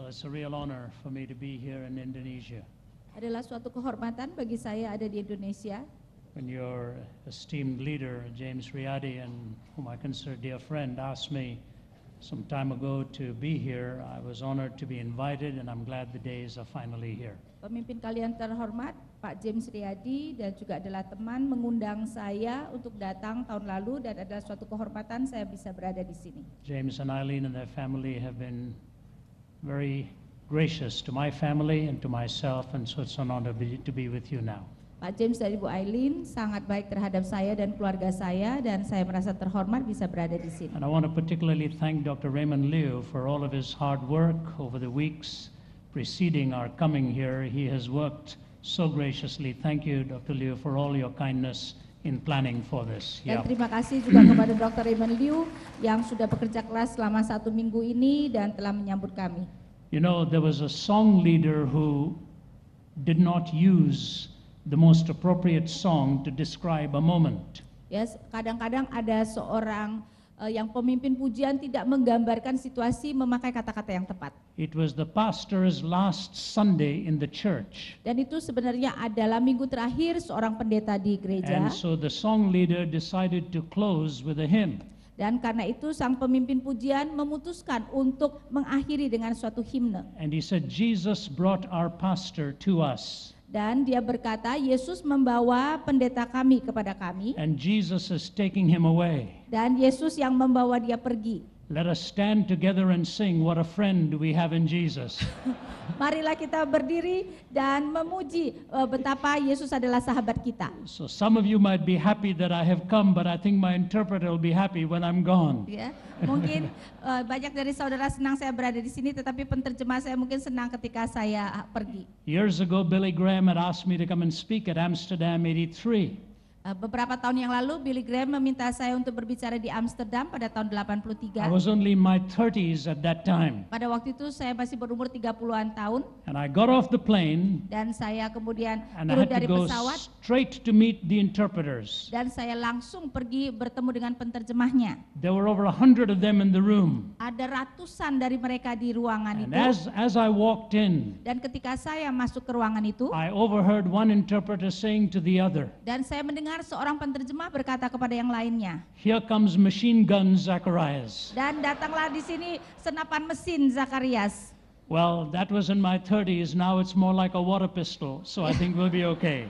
Well, it's a real honor for me to be here in Indonesia. Adalah suatu kehormatan bagi saya ada di Indonesia. When your esteemed leader, James Riyadi, and whom I consider a dear friend, asked me some time ago to be here, I was honored to be invited, and I'm glad the days are finally here. Pemimpin kalian terhormat, Pak James Riyadi, dan juga adalah teman mengundang saya untuk datang tahun lalu, dan adalah suatu kehormatan saya bisa berada di sini. James and Eileen and their family have been very gracious to my family and to myself, and so it's an honor to be with you now. Pak James dan Ibu Eileen sangat baik terhadap saya dan keluarga saya, dan saya merasa terhormat bisa berada di sini. And I want to particularly thank Dr. Raymond Liu for all of his hard work over the weeks preceding our coming here. He has worked so graciously. Thank you, Dr. Liu, for all your kindness in planning for this. Dan terima kasih juga kepada Dr. Raymond Liu yang sudah bekerja keras selama 1 minggu ini dan telah menyambut kami. You know, there was a song leader who did not use the most appropriate song to describe a moment. Yes, kadang-kadang ada seorang yang pemimpin pujian tidak menggambarkan situasi memakai kata-kata yang tepat. It was the pastor's last Sunday in the church. Dan itu sebenarnya adalah minggu terakhir seorang pendeta di gereja. And so the song leader decided to close with a hymn. Dan karena itu sang pemimpin pujian memutuskan untuk mengakhiri dengan suatu himne. And he said, Jesus brought our pastor to us. Dan dia berkata, Yesus membawa pendeta kami kepada kami. And Jesus is taking him away. Dan Yesus yang membawa dia pergi. Let us stand together and sing, what a friend we have in Jesus. Marilah kita berdiri dan memuji betapa Yesus adalah sahabat kita. So some of you might be happy that I have come, but I think my interpreter will be happy when I'm gone. Ya, mungkin banyak dari saudara senang saya berada di sini, tetapi penterjemah saya mungkin senang ketika saya pergi. Years ago, Billy Graham had asked me to come and speak at Amsterdam 83. Beberapa tahun yang lalu Billy Graham meminta saya untuk berbicara di Amsterdam pada tahun 83. I was only in my 30s at that time. Pada waktu itu saya masih berumur 30-an tahun. And I got off the plane Dan saya kemudian and I turun had to dari go pesawat. straight to meet the interpreters. Dan saya langsung pergi bertemu dengan penterjemahnya. There were over 100 of them in the room. Ada ratusan dari mereka di ruangan And itu. as I walked in, Dan ketika saya masuk ke ruangan itu, I overheard one interpreter saying to the other, dan saya mendengar seorang penterjemah berkata kepada yang lainnya, "Here comes machine gun Zacharias." dan datanglah di sini senapan mesin Zakarias. Well, that was in my 30s. Now it's more like a water pistol, so I think we'll be okay.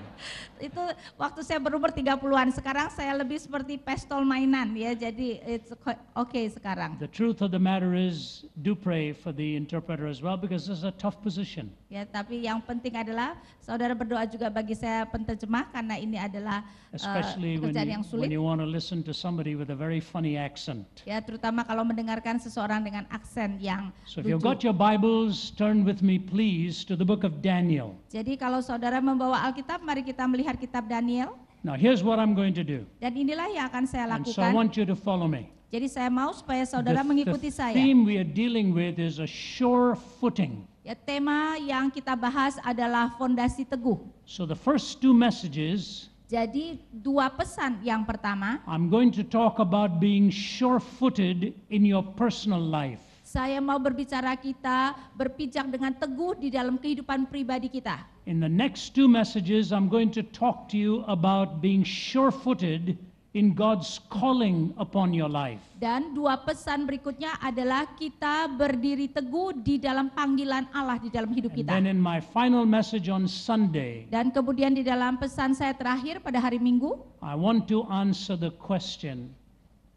Itu waktu saya berumur 30-an, sekarang saya lebih seperti pistol mainan ya, jadi it's okay sekarang. The truth of the matter is, do pray for the interpreter as well, because this is a tough position. Ya, tapi yang penting adalah saudara berdoa juga bagi saya penterjemah, karena ini adalah Especially pekerjaan yang when sulit. you want to listen to somebody with a very funny accent. Ya, terutama kalau mendengarkan seseorang dengan aksen yang So if you've lucu. got your Bibles, turn with me please to the book of Daniel. Jadi kalau saudara membawa Alkitab, mari kita melihat kitab Daniel. Now here's what I'm going to do. Dan inilah yang akan saya And so I lakukan. want you to follow me. Jadi saya mau supaya saudara The mengikuti saya. theme we are dealing with is a sure footing. Ya, tema yang kita bahas adalah fondasi teguh. So the first two messages, Jadi 2 pesan. Yang pertama, I'm going to talk about being sure-footed in your personal life. saya mau berbicara kita berpijak dengan teguh di dalam kehidupan pribadi kita. In the next two messages, I'm going to talk to you about being sure-footed in God's calling upon your life. Dan 2 pesan berikutnya adalah kita berdiri teguh di dalam panggilan Allah di dalam hidup And kita. then in my final message on Sunday, Dan kemudian di dalam pesan saya terakhir pada hari Minggu, I want to answer the question,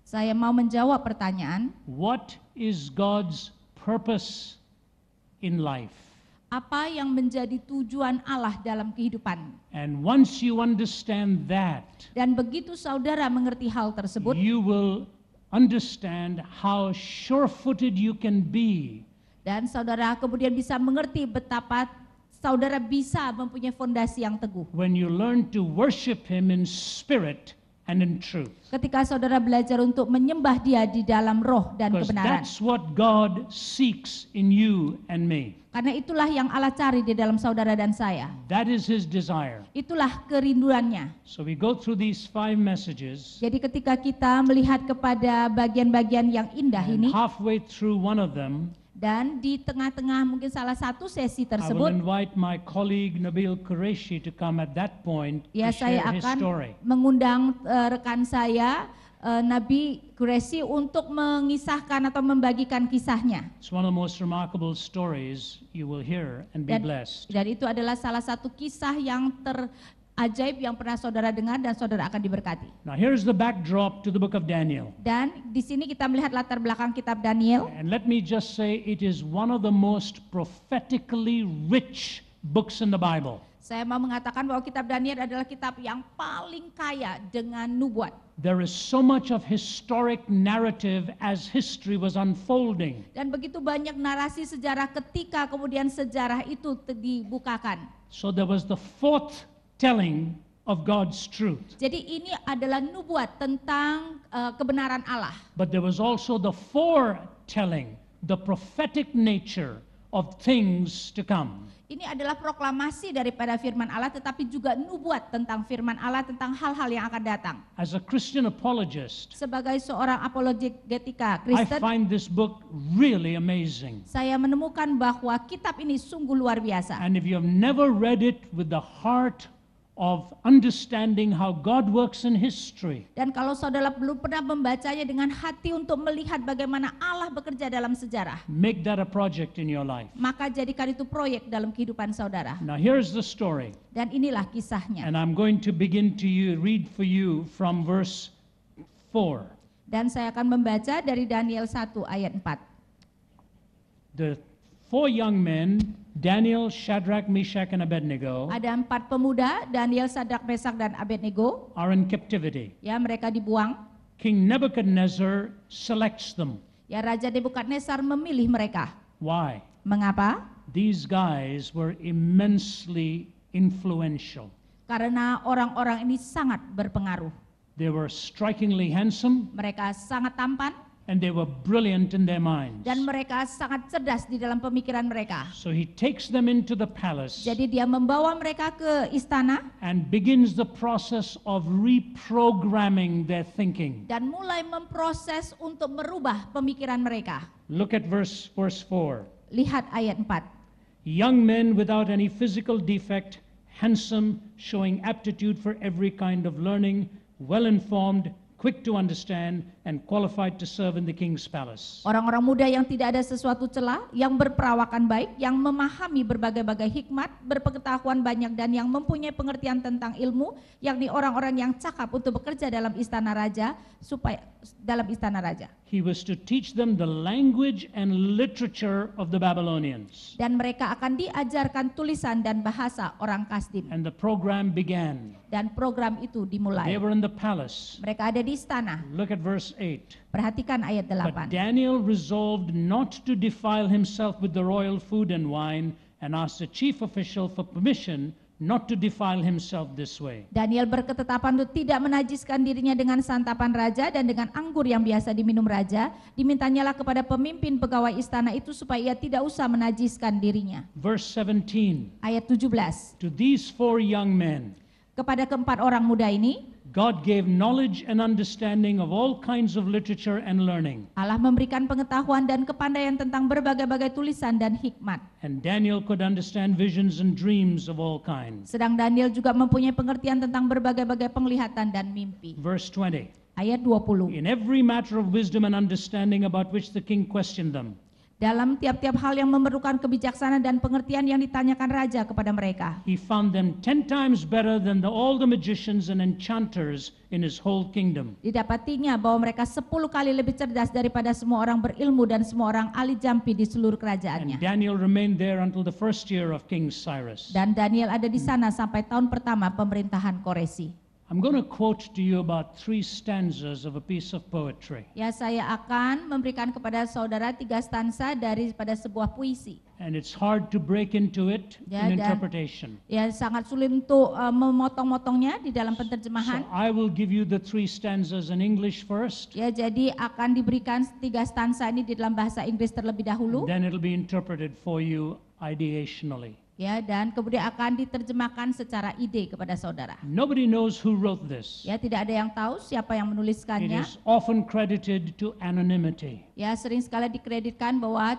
saya mau menjawab pertanyaan, what is God's purpose in life? apa yang menjadi tujuan Allah dalam kehidupan? And once you understand that, Dan begitu saudara mengerti hal tersebut, you will understand how sure-footed you can be dan saudara kemudian bisa mengerti betapa saudara bisa mempunyai fondasi yang teguh. when you learn to worship Him in spirit and in truth. Ketika saudara belajar untuk menyembah Dia di dalam roh dan Because kebenaran. that's what God seeks in you and me. Karena itulah yang Allah cari di dalam saudara dan saya. That is His desire. Itulah kerinduannya. So we go through these 5 messages, Jadi ketika kita melihat kepada bagian-bagian yang indah and ini, halfway through one of them, Dan di tengah-tengah mungkin salah satu sesi I will tersebut, invite my colleague Nabil Qureshi to come at that point to ya saya share his akan story. mengundang rekan saya, Nabi Qureshi, untuk mengisahkan atau membagikan kisahnya. It's one of the most remarkable stories you will hear and be blessed. Dan itu adalah salah satu kisah yang terajaib yang pernah saudara dengar dan saudara akan diberkati. Now here's the backdrop to the book of Daniel. Dan di sini kita melihat latar belakang kitab Daniel. And let me just say it is one of the most prophetically rich books in the Bible. Saya mau mengatakan bahwa kitab Daniel adalah kitab yang paling kaya dengan nubuat. There is so much of historic narrative as history was unfolding. Dan begitu banyak narasi sejarah ketika kemudian sejarah itu dibukakan. So there was the forthtelling of God's truth. Jadi ini adalah nubuat tentang kebenaran Allah. But there was also the foretelling, the prophetic nature of things to come. Ini adalah proklamasi daripada firman Allah, tetapi juga nubuat tentang firman Allah, tentang hal-hal yang akan datang. As a Christian apologist, Sebagai seorang apologetika I Kristen, find this book really amazing. saya menemukan bahwa kitab ini sungguh luar biasa. And if you have never read it with the heart of understanding how God works in history, Dan kalau saudara belum pernah membacanya dengan hati untuk melihat bagaimana Allah bekerja dalam sejarah, make that a project in your life. maka jadikan itu proyek dalam kehidupan saudara. Now here's the story. Dan inilah kisahnya. And I'm going to begin to read for you from verse 4. Dan saya akan membaca dari Daniel 1 ayat 4. The 4 young men, Daniel, Shadrach, Meshach, and Abednego, Ada 4 pemuda, Daniel, Sadrak, Mesak, dan Abednego. are in captivity. Ya, mereka dibuang. King Nebuchadnezzar selects them. Ya, Raja Nebukadnezar memilih mereka. Why? Mengapa? These guys were immensely influential. Karena orang-orang ini sangat berpengaruh. They were strikingly handsome, Mereka sangat tampan and they were brilliant in their minds. dan mereka sangat cerdas di dalam pemikiran mereka. So he takes them into the palace Jadi dia membawa mereka ke istana and begins the process of reprogramming their thinking. dan mulai memproses untuk merubah pemikiran mereka. Look at verse 4. Lihat ayat 4. Young men without any physical defect, handsome, showing aptitude for every kind of learning, well-informed, quick to understand, and qualified to serve in the king's palace. Orang-orang muda yang tidak ada sesuatu celah, yang berperawakan baik, yang memahami berbagai-bagai hikmat, berpengetahuan banyak, dan yang mempunyai pengertian tentang ilmu, yakni orang-orang yang cakap untuk bekerja dalam istana raja, He was to teach them the language and literature of the Babylonians. Dan mereka akan diajarkan tulisan dan bahasa orang Kasdim. And the program began. Dan program itu dimulai. They were in the palace. Mereka ada di istana. Look at verse 8. Perhatikan ayat But 8. Daniel resolved not to defile himself with the royal food and wine, and asked the chief official for permission not to defile himself this way. Daniel berketetapan untuk tidak menajiskan dirinya dengan santapan raja dan dengan anggur yang biasa diminum raja. Dimintanyalah kepada pemimpin pegawai istana itu supaya ia tidak usah menajiskan dirinya. Verse 17. Ayat 17. To these 4 young men, Kepada keempat orang muda ini, God gave knowledge and understanding of all kinds of literature and learning. Allah memberikan pengetahuan dan kepandaian tentang berbagai-bagai tulisan dan hikmat. And Daniel could understand visions and dreams of all kinds. Sedang Daniel juga mempunyai pengertian tentang berbagai-bagai penglihatan dan mimpi. Verse 20. Ayat 20. In every matter of wisdom and understanding about which the king questioned them, Dalam tiap-tiap hal yang memerlukan kebijaksanaan dan pengertian yang ditanyakan raja kepada mereka, he found them 10 times better than all the magicians and enchanters in his whole kingdom. didapatinya bahwa mereka 10 kali lebih cerdas daripada semua orang berilmu dan semua orang ahli jampi di seluruh And kerajaannya. Daniel remained there until the first year of King Cyrus. Dan Daniel ada di sana sampai tahun pertama pemerintahan Koresi. I'm going to quote to you about 3 stanzas of a piece of poetry. Ya, saya akan memberikan kepada saudara 3 stansa daripada sebuah puisi. And it's hard to break into it Ya, in dan- interpretation. Ya, sangat sulit untuk memotong-motongnya di dalam So penerjemahan. I will give you the 3 stanzas in English first, Ya, jadi akan diberikan 3 stansa ini di dalam bahasa Inggris terlebih dahulu. then it'll be interpreted for you ideationally. Ya, dan kemudian akan diterjemahkan secara ide kepada saudara. Nobody knows who wrote this. Ya, tidak ada yang tahu siapa yang It menuliskannya. is often credited to anonymity. Ya, sering sekali dikreditkan bahwa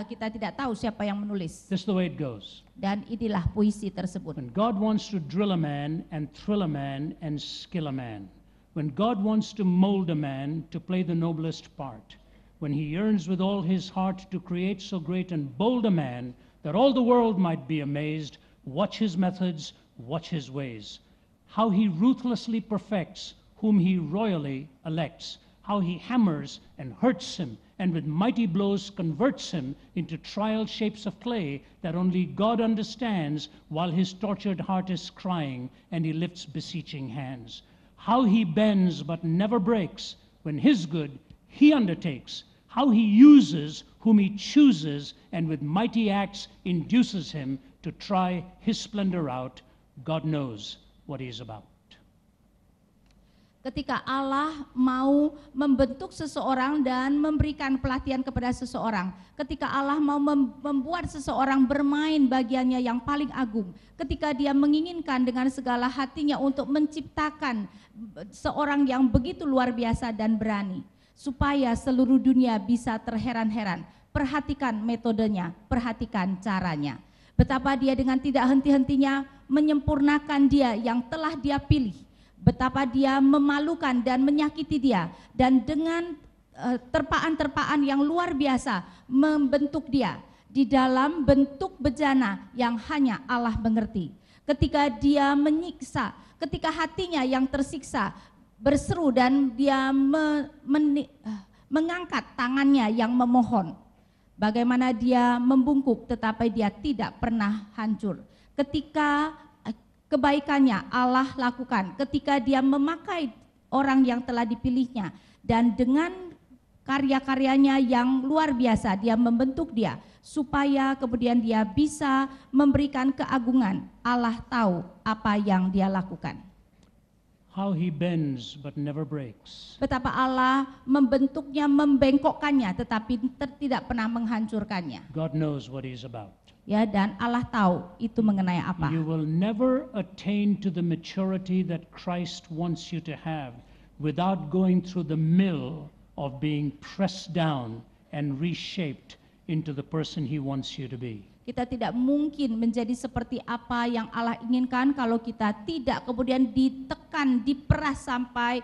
kita tidak tahu siapa yang menulis. This is the way it goes. Dan inilah puisi tersebut. When God wants to drill a man and thrill a man and skill a man, when God wants to mold a man to play the noblest part, when he yearns with all his heart to create so great and bold a man that all the world might be amazed, watch his methods, watch his ways, how he ruthlessly perfects whom he royally elects, how he hammers and hurts him, and with mighty blows converts him into trial shapes of clay that only God understands, while his tortured heart is crying and he lifts beseeching hands. How he bends but never breaks, when his good he undertakes, how he uses whom he chooses, and with mighty acts induces him to try his splendor out. God knows what he is about. Ketika Allah mau membentuk seseorang dan memberikan pelatihan kepada seseorang, ketika Allah mau membuat seseorang bermain bagiannya yang paling agung, ketika dia menginginkan dengan segala hatinya untuk menciptakan seorang yang begitu luar biasa dan berani, supaya seluruh dunia bisa terheran-heran, perhatikan metodenya, perhatikan caranya. Betapa dia dengan tidak henti-hentinya menyempurnakan dia yang telah dia pilih. Betapa dia memalukan dan menyakiti dia, dan dengan terpaan-terpaan yang luar biasa membentuk dia di dalam bentuk bejana yang hanya Allah mengerti. Ketika dia menyiksa, ketika hatinya yang tersiksa berseru dan dia mengangkat tangannya yang memohon, bagaimana dia membungkuk tetapi dia tidak pernah hancur. Ketika kebaikannya Allah lakukan, ketika dia memakai orang yang telah dipilihnya, dan dengan karya-karyanya yang luar biasa dia membentuk dia supaya kemudian dia bisa memberikan keagungan. Allah tahu apa yang dia lakukan. How he bends but never breaks. Betapa Allah membentuknya, membengkokkannya tetapi tidak pernah menghancurkannya. God knows what he's about. Ya, dan Allah tahu itu mengenai apa. You will never attain to the maturity that Christ wants you to have without going through the mill of being pressed down and reshaped into the person he wants you to be. Kita tidak mungkin menjadi seperti apa yang Allah inginkan kalau kita tidak kemudian ditekan, diperas sampai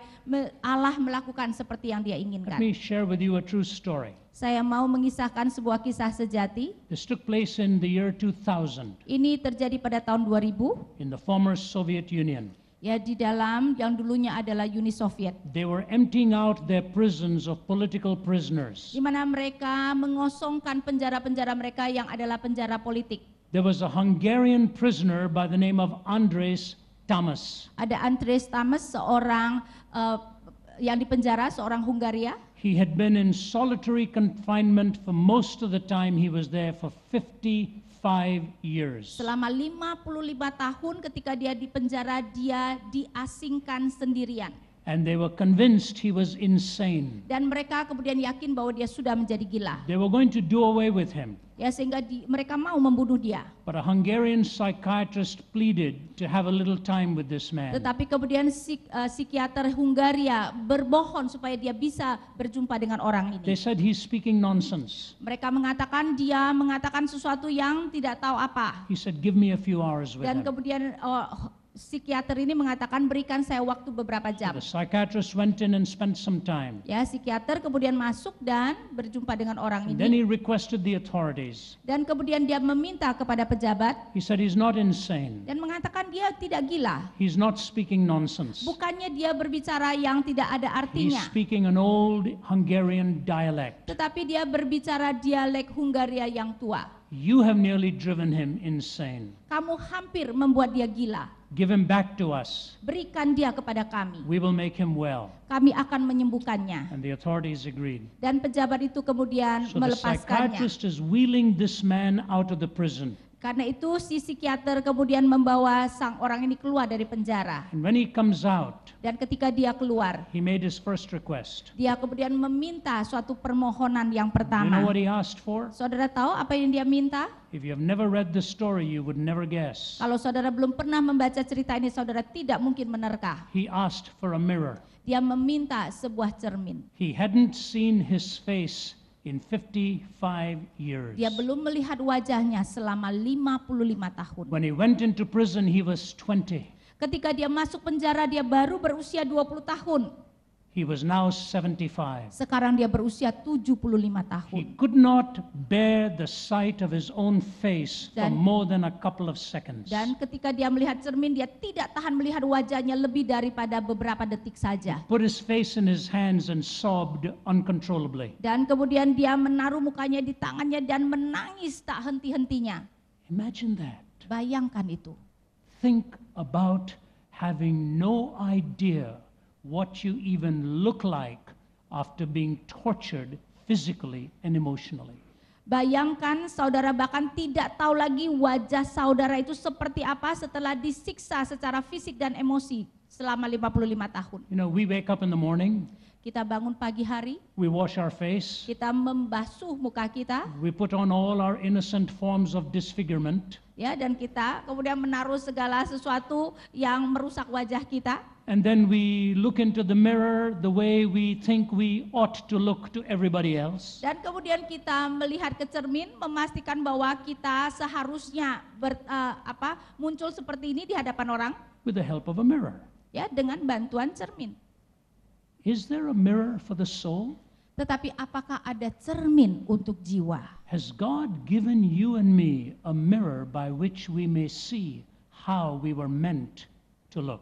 Allah melakukan seperti yang dia Let inginkan. me share with you a true story. Saya mau mengisahkan sebuah kisah sejati. This took place in the year 2000 Ini terjadi pada tahun 2000, in the former Soviet Union. ya, di dalam yang dulunya adalah Uni Soviet, They were emptying out their prisons of political prisoners. di mana mereka mengosongkan penjara-penjara mereka yang adalah penjara politik. There was a Hungarian prisoner by the name of Andres Tamas. Ada Andres Tamas, seorang yang dipenjara, seorang Hungaria. He had been in solitary confinement for most of the time he was there for 55 years. Selama 55 tahun ketika dia di penjara, dia diasingkan sendirian. And they were convinced he was insane. Dan mereka kemudian yakin bahwa dia sudah menjadi gila. They were going to do away with him. Ya, sehingga mereka mau membunuh dia. But a Hungarian psychiatrist pleaded to have a little time with this man. Tetapi kemudian psikiater Hungaria berbohon supaya dia bisa berjumpa dengan orang They ini. said he's speaking nonsense. Mereka mengatakan dia mengatakan sesuatu yang tidak tahu apa. He said, give me a few hours with him. Dan kemudian psikiater ini mengatakan berikan saya waktu beberapa jam. The psychiatrist went in and spent some time. Ya, psikiater kemudian masuk dan berjumpa dengan orang And then he ini. requested the authorities. Dan kemudian dia meminta kepada pejabat He said he's not insane. dan mengatakan dia tidak gila. He's not speaking nonsense. Bukannya dia berbicara yang tidak ada He's artinya, speaking an old Hungarian dialect. tetapi dia berbicara dialek Hungaria yang tua. You have nearly driven him insane. Kamu hampir membuat dia gila. Give him back to us. Berikan dia kepada kami. We will make him well. Kami akan menyembuhkannya. And the authorities agreed. Dan pejabat itu kemudian So the melepaskannya. psychiatrist is wheeling this man out of the prison. Karena itu si psikiater kemudian membawa sang orang ini keluar dari penjara. And when he comes out, Dan ketika dia keluar, he made his first request. dia kemudian meminta suatu permohonan yang You know pertama. what he asked for? Saudara tahu apa yang dia minta? If you have never read the story, you would never guess. Kalau saudara belum pernah membaca cerita ini, saudara tidak mungkin menerka. He asked for a mirror. Dia meminta sebuah cermin. He hadn't seen his face in 55 years. Dia belum melihat wajahnya selama 55 tahun. When he went into prison, he was 20. Ketika dia masuk penjara, dia baru berusia 20 tahun. He was now 75. Sekarang dia berusia 75 He tahun. could not bear the sight of his own face for Dan- more than a couple of seconds. Dan ketika dia melihat cermin, dia tidak tahan melihat wajahnya lebih daripada beberapa detik saja. Put his face in his hands and sobbed uncontrollably. Dan kemudian dia menaruh mukanya di tangannya dan menangis tak henti-hentinya. Imagine that. Bayangkan itu. Think about having no idea what you even look like after being tortured physically and emotionally. Bayangkan saudara bahkan tidak tahu lagi wajah saudara itu seperti apa setelah disiksa secara fisik dan emosi selama 55 tahun. You know, we wake up in the morning, Kita bangun pagi hari, we wash our face, kita membasuh muka kita, we put on all our innocent forms of disfigurement, ya, dan kita kemudian menaruh segala sesuatu yang merusak wajah kita. and then we look into the mirror the way we think we ought to look to everybody else. Dan kemudian kita melihat ke cermin, memastikan bahwa kita seharusnya muncul seperti ini di hadapan orang, With the help of a mirror. ya, dengan bantuan cermin. Is there a mirror for the soul? Tetapi apakah ada cermin untuk jiwa? Has God given you and me a mirror by which we may see how we were meant to look?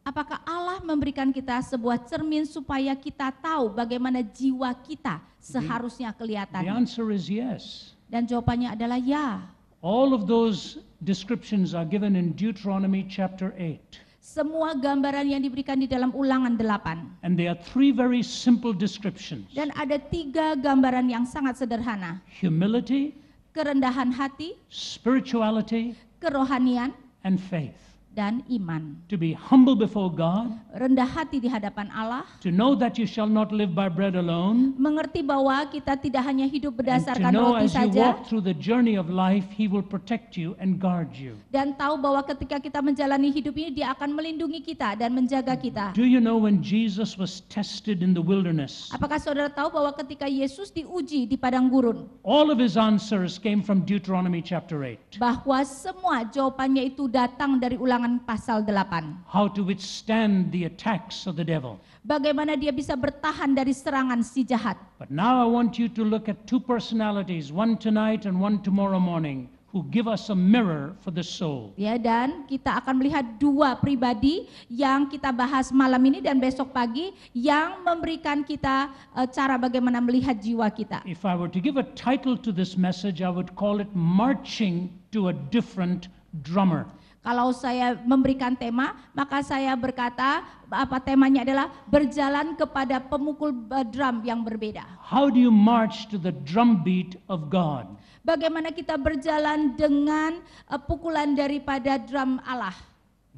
Apakah Allah memberikan kita sebuah cermin supaya kita tahu bagaimana jiwa kita seharusnya The kelihatan? answer is yes. Dan jawabannya adalah ya. All of those descriptions are given in Deuteronomy chapter 8. Semua gambaran yang diberikan di dalam Ulangan 8. And there are three very simple descriptions. Dan ada 3 gambaran yang sangat sederhana. Humility, Kerendahan hati, spirituality, kerohanian, and faith. dan iman. To be humble before God, Rendah hati di hadapan Allah, to know that you shall not live by bread alone, mengerti bahwa kita tidak hanya hidup and to berdasarkan know roti as you saja, walk through the journey of life, He will protect you and guard you. dan tahu bahwa ketika kita menjalani hidup ini, Dia akan melindungi kita dan menjaga kita. Do you know when Jesus was tested in the wilderness, Apakah saudara tahu bahwa ketika Yesus diuji di padang gurun, all of His answers came from Deuteronomy chapter 8. bahwa semua jawabannya itu datang dari Ulangan pasal 8. How to withstand the attacks of the devil. Bagaimana dia bisa bertahan dari serangan si jahat. But now I want you to look at two personalities, one tonight and one tomorrow morning, who give us a mirror for the soul. Ya, dan kita akan melihat 2 pribadi yang kita bahas malam ini dan besok pagi yang memberikan kita cara bagaimana melihat jiwa kita. If I were to give a title to this message, I would call it Marching to a Different Drummer. Kalau saya memberikan tema, maka saya berkata temanya adalah berjalan kepada pemukul drum yang berbeda. How do you march to the drumbeat of God? Bagaimana kita berjalan dengan pukulan daripada drum Allah.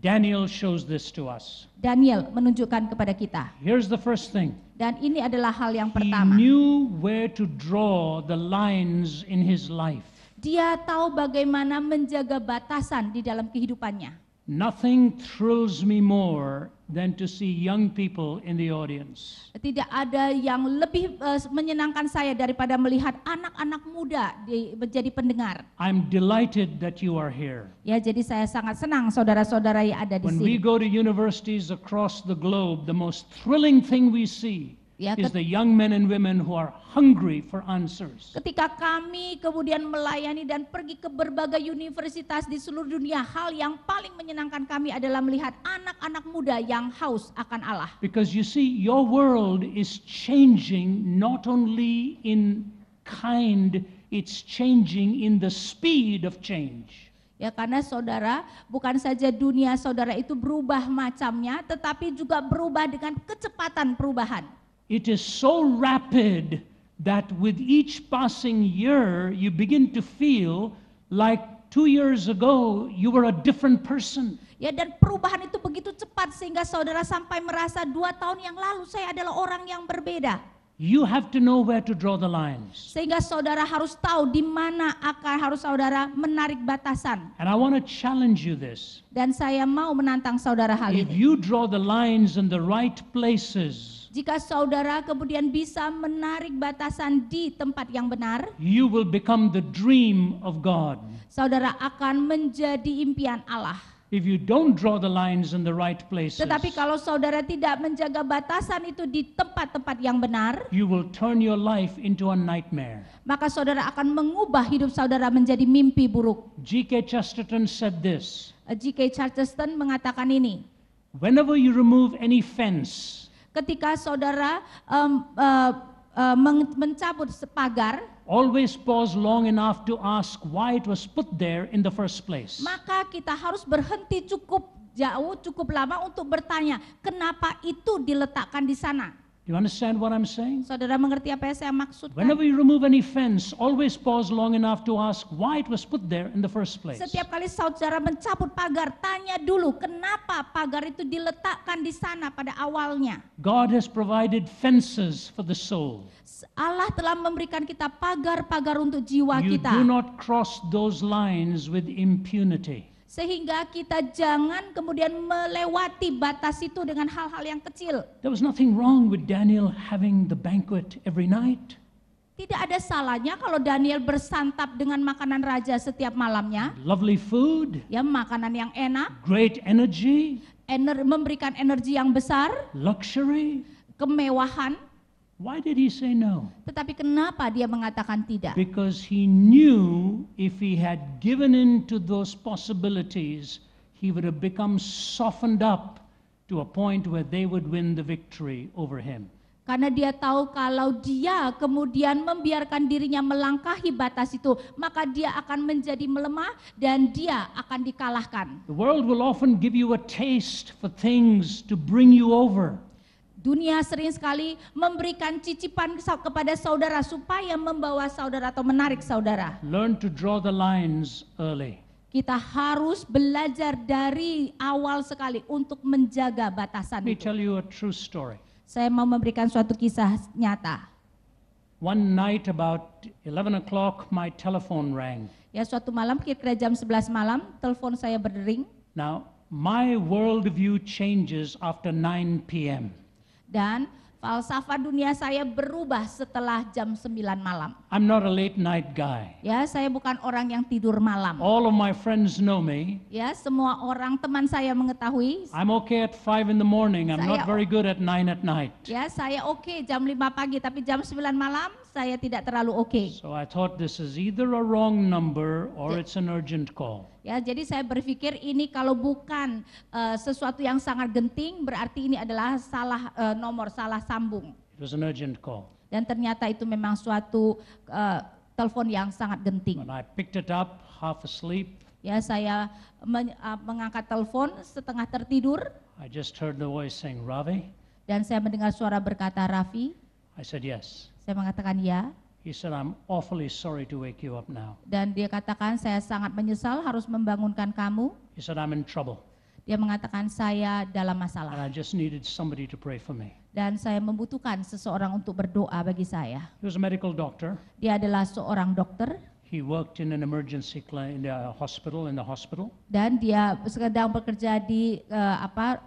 Daniel shows this to us. Daniel menunjukkan kepada kita. Here's the first thing. Dan ini adalah hal yang He pertama. knew where to draw the lines in his life. Dia tahu bagaimana menjaga batasan di dalam kehidupannya. Nothing thrills me more than to see young people in the audience. Tidak ada yang lebih menyenangkan saya daripada melihat anak-anak muda menjadi pendengar. I'm delighted that you are here. Ya, jadi saya sangat senang saudara-saudara yang ada di When we sini. go to universities across the globe, the most thrilling thing we see Ya, is the young men and women who are hungry for answers. ketika kami kemudian melayani dan pergi ke berbagai universitas di seluruh dunia, hal yang paling menyenangkan kami adalah melihat anak-anak muda yang haus akan Allah. Because you see, your world is changing not only in kind, it's changing in the speed of change. Ya, karena saudara, bukan saja dunia saudara itu berubah macamnya, tetapi juga berubah dengan kecepatan perubahan. It is so rapid that with each passing year, you begin to feel like 2 years ago, you were a different person. Ya, dan perubahan itu begitu cepat sehingga saudara sampai merasa 2 tahun yang lalu saya adalah orang yang berbeda. You have to know where to draw the lines. Sehingga saudara harus tahu di mana harus saudara menarik batasan. And I want to challenge you this. Dan saya mau menantang saudara hal If ini. you draw the lines in the right places, Jika saudara kemudian bisa menarik batasan di tempat yang benar, you will become the dream of God. saudara akan menjadi impian Allah. If you don't draw the lines in the right places, Tetapi kalau saudara tidak menjaga batasan itu di tempat-tempat yang benar, you will turn your life into a nightmare. maka saudara akan mengubah hidup saudara menjadi mimpi buruk. G.K. Chesterton said this, G.K. Chesterton mengatakan ini, whenever you remove any fence, ketika saudara mencabut pagar, always pause long enough to ask why it was put there in the first place. maka kita harus berhenti cukup jauh, cukup lama untuk bertanya, kenapa itu diletakkan di sana? Do you understand what I'm saying? Saudara mengerti apa yang saya maksudkan? Whenever you remove any fence, always pause long enough to ask why it was put there in the first place. Setiap kali saudara mencabut pagar, tanya dulu kenapa pagar itu diletakkan di sana pada awalnya. God has provided fences for the soul. Allah telah memberikan kita pagar-pagar untuk jiwa You kita. do not cross those lines with impunity. Sehingga kita jangan kemudian melewati batas itu dengan hal-hal yang kecil. There was nothing wrong with Daniel having the banquet every night. Tidak ada salahnya kalau Daniel bersantap dengan makanan raja setiap malamnya. Lovely food, Ya, makanan yang enak, great energy, memberikan energi yang besar, luxury. kemewahan. Why did he say no? Tetapi kenapa dia mengatakan tidak? Because he knew if he had given in to those possibilities, he would have become softened up to a point where they would win the victory over him. Karena dia tahu kalau dia kemudian membiarkan dirinya melangkahi batas itu, maka dia akan menjadi melemah dan dia akan dikalahkan. The world will often give you a taste for things to bring you over. Dunia sering sekali memberikan cicipan kepada saudara supaya membawa saudara atau menarik saudara. Learn to draw the lines early. Kita harus belajar dari awal sekali untuk menjaga batasan Let me itu. tell you a true story. Saya mau memberikan suatu kisah nyata. One night about 11 o'clock, my telephone rang. Ya, suatu malam kira-kira jam 11 malam, telepon saya berdering. Now, my worldview changes after 9 p.m. Dan falsafah dunia saya berubah setelah jam 9 malam. I'm not a late night guy. Ya, saya bukan orang yang tidur malam. All of my friends know me. Ya, semua orang teman saya mengetahui. I'm okay at 5 in the morning. I'm not Saya- very good at 9 at night. Ya, saya oke jam 5 pagi, tapi jam 9 malam saya tidak terlalu oke. So I thought this is either a wrong number or it's an urgent call. Ya, jadi saya berpikir ini kalau bukan sesuatu yang sangat genting, berarti ini adalah salah nomor, salah sambung. It was an urgent call. Dan ternyata itu memang suatu telepon yang sangat genting. When I picked it up, half asleep, Ya, saya mengangkat telepon setengah tertidur I just heard the voice saying, Ravi? dan saya mendengar suara berkata, Raffi. I said, yes. Saya mengatakan ya. He said, I'm awfully sorry to wake you up now. Dan dia katakan, saya sangat menyesal harus membangunkan kamu. He said, I'm in trouble Dia mengatakan, saya dalam and masalah. I just needed somebody to pray for me. Dan saya membutuhkan seseorang untuk berdoa bagi saya. He was a medical doctor. Dia adalah seorang dokter. He worked in an emergency in the hospital. Dan dia sedang bekerja di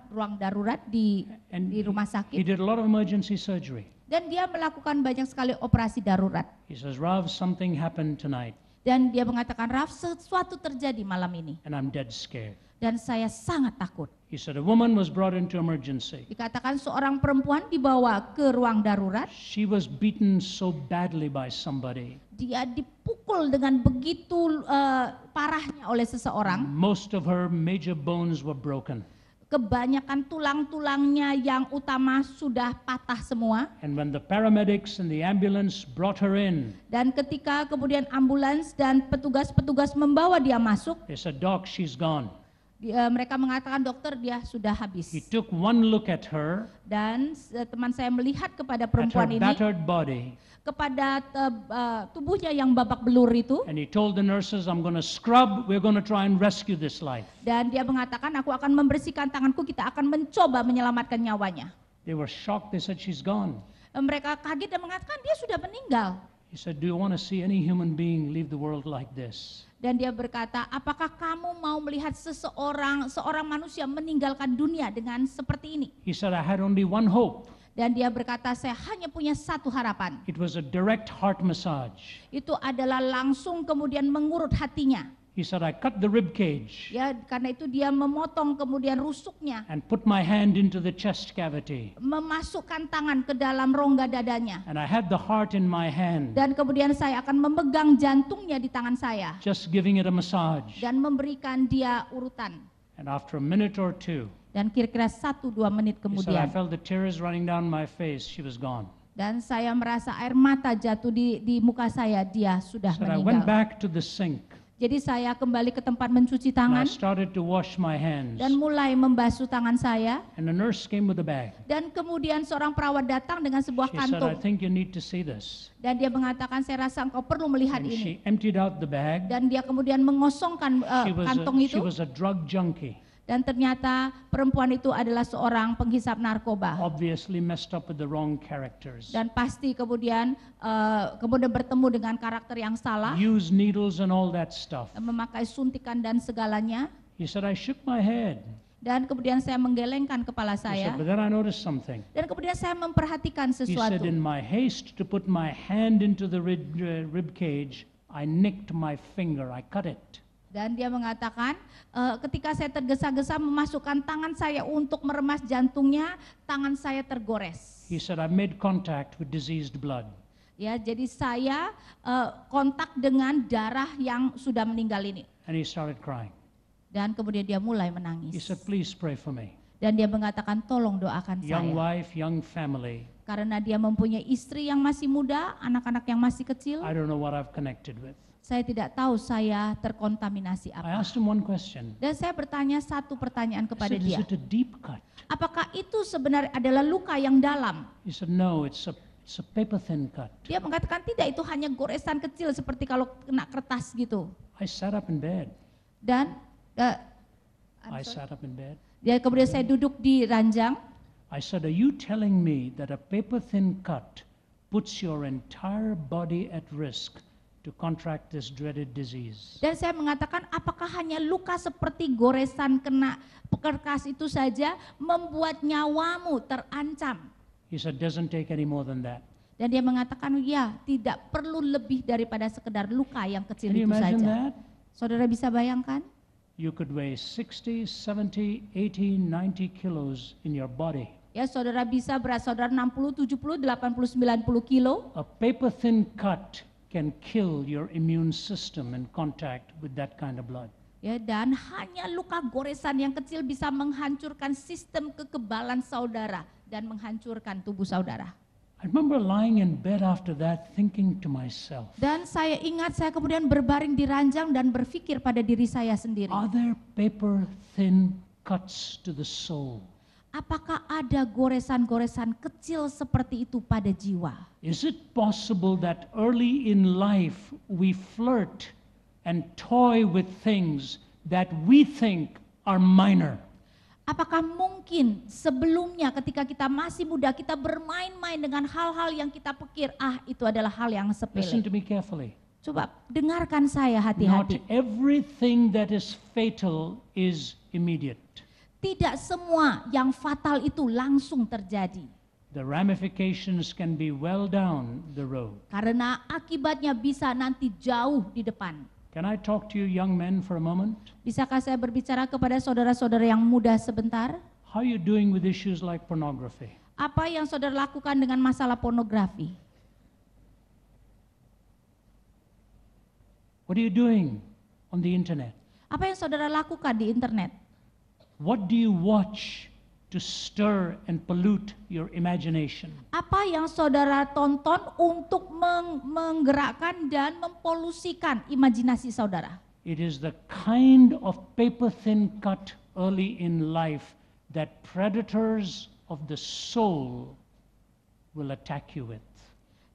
ruang darurat di And rumah he sakit. did a lot of emergency surgery. Dan dia melakukan banyak sekali operasi darurat. He says, Rav, something happened tonight Dan dia mengatakan, Raf, sesuatu terjadi malam ini. and I'm dead scared. Dan saya sangat takut. He said, a woman was brought into emergency. Dikatakan seorang perempuan dibawa ke ruang darurat. She was beaten so badly by somebody. Dia dipukul dengan begitu parahnya oleh seseorang. Most of her major bones were broken. Kebanyakan tulang-tulangnya yang utama sudah patah semua. And when the paramedics and the ambulance brought her in, Dan ketika kemudian ambulans dan petugas-petugas membawa dia masuk, they said, Doc, she's gone. Mereka mengatakan dokter dia sudah habis. He took one look at her, Dan teman saya melihat kepada at her perempuan ini, battered body, kepada tubuhnya yang babak belur itu, and he told the nurses, I'm going to scrub, we're going to try and rescue this life. dan dia mengatakan aku akan membersihkan tanganku, kita akan mencoba menyelamatkan nyawanya. They were shocked, they said, she's gone. Mereka kaget dan mengatakan dia sudah meninggal. He said, do you want to see any human being leave the world like this? Dan dia berkata, apakah kamu mau melihat seorang manusia meninggalkan dunia dengan seperti ini? He said, I had only one hope. Dan dia berkata, saya hanya punya satu harapan. It was a direct heart massage. Itu adalah langsung kemudian mengurut hatinya. He said, I cut the rib cage Ya, karena itu dia memotong kemudian rusuknya, and put my hand into the chest cavity. memasukkan tangan ke dalam rongga dadanya. And I had the heart in my hand, Dan kemudian saya akan memegang jantungnya di tangan saya just giving it a massage. dan memberikan dia urutan. And after a minute or two, Dan kira-kira 1-2 menit he said, I kemudian, felt the tears running down my face. She was gone. dan saya merasa air mata jatuh di muka saya, dia sudah He said, I went meninggal. back to the sink Jadi saya kembali ke tempat mencuci and I tangan started to wash my hands. dan mulai membasuh tangan saya. And the nurse came with a bag. Dan kemudian seorang perawat datang dengan sebuah She said, I kantung. think you need to see this. Dan dia mengatakan, saya rasa engkau perlu melihat And she ini. emptied out the bag. Dan dia kemudian mengosongkan kantong She itu. was a drug junkie, Dan ternyata perempuan itu adalah seorang penghisap narkoba. obviously messed up with the wrong characters. Dan pasti kemudian bertemu dengan karakter yang salah. Use needles and all that stuff. Memakai suntikan dan segalanya. He said, I shook my head. Dan kemudian saya menggelengkan kepala He saya. said, but then I noticed something. Dan kemudian saya memperhatikan He said, sesuatu. in my haste to put my hand into the rib cage, I nicked my finger, I cut it. Dan dia mengatakan, ketika saya tergesa-gesa memasukkan tangan saya untuk meremas jantungnya, tangan saya tergores. He said, I made contact with diseased blood. Ya, jadi saya kontak dengan darah yang sudah meninggal ini. And he started crying. Dan kemudian dia mulai He menangis. said, please pray for me. Dan dia mengatakan, tolong doakan Young saya. wife, young family. Karena dia mempunyai istri yang masih muda, anak-anak yang masih kecil. I don't know what I've connected with. Saya tidak tahu saya terkontaminasi I apa. asked him one question. Dan saya bertanya satu pertanyaan I kepada said, is dia. it a deep cut? Apakah itu sebenarnya adalah luka yang dalam? He said, no, it's a paper thin cut. Dia mengatakan tidak, itu hanya goresan kecil seperti kalau kena kertas gitu. I sat up in bed. Dan I sat up in bed. dia kemudian saya duduk di ranjang. I said, are you telling me that a paper thin cut puts your entire body at risk to contract this dreaded disease? Dan saya mengatakan, apakah hanya luka seperti goresan kena kertas itu saja membuat nyawamu terancam? He said, doesn't take any more than that. Dan dia mengatakan, ya, tidak perlu lebih daripada sekedar luka yang kecil Can you itu imagine saja. that? Saudara bisa bayangkan? You could weigh 60, 70, 80, 90 kilos in your body. Ya, saudara bisa berat saudara 60, 70, 80, 90 kilo. A paper thin cut can kill your immune system in contact with that kind of blood. Ya, dan hanya luka goresan yang kecil bisa menghancurkan sistem kekebalan saudara dan menghancurkan tubuh saudara. I remember lying in bed after that thinking to myself, Dan saya ingat saya kemudian berbaring di ranjang dan berpikir pada diri saya sendiri. are there paper thin cuts to the soul? Apakah ada goresan-goresan kecil seperti itu pada jiwa? Is it possible that early in life we flirt and toy with things that we think are minor? Apakah mungkin sebelumnya ketika kita masih muda kita bermain-main dengan hal-hal yang kita pikir itu adalah hal yang Listen to sepele. me carefully. Coba dengarkan saya Not hati-hati. everything that is fatal is immediate. Tidak semua yang fatal itu langsung terjadi. The ramifications can be well down the road. Karena akibatnya bisa nanti jauh di depan. Can I talk to you young men for a moment? Bisakah saya berbicara kepada saudara-saudara yang muda sebentar? How are you doing with issues like pornography? Apa yang saudara lakukan dengan masalah pornografi? What are you doing on the internet? Apa yang saudara lakukan di internet? What do you watch to stir and pollute your imagination? Apa yang saudara tonton untuk menggerakkan dan mempolusikan imajinasi saudara? It is the kind of paper-thin cut early in life that predators of the soul will attack you with.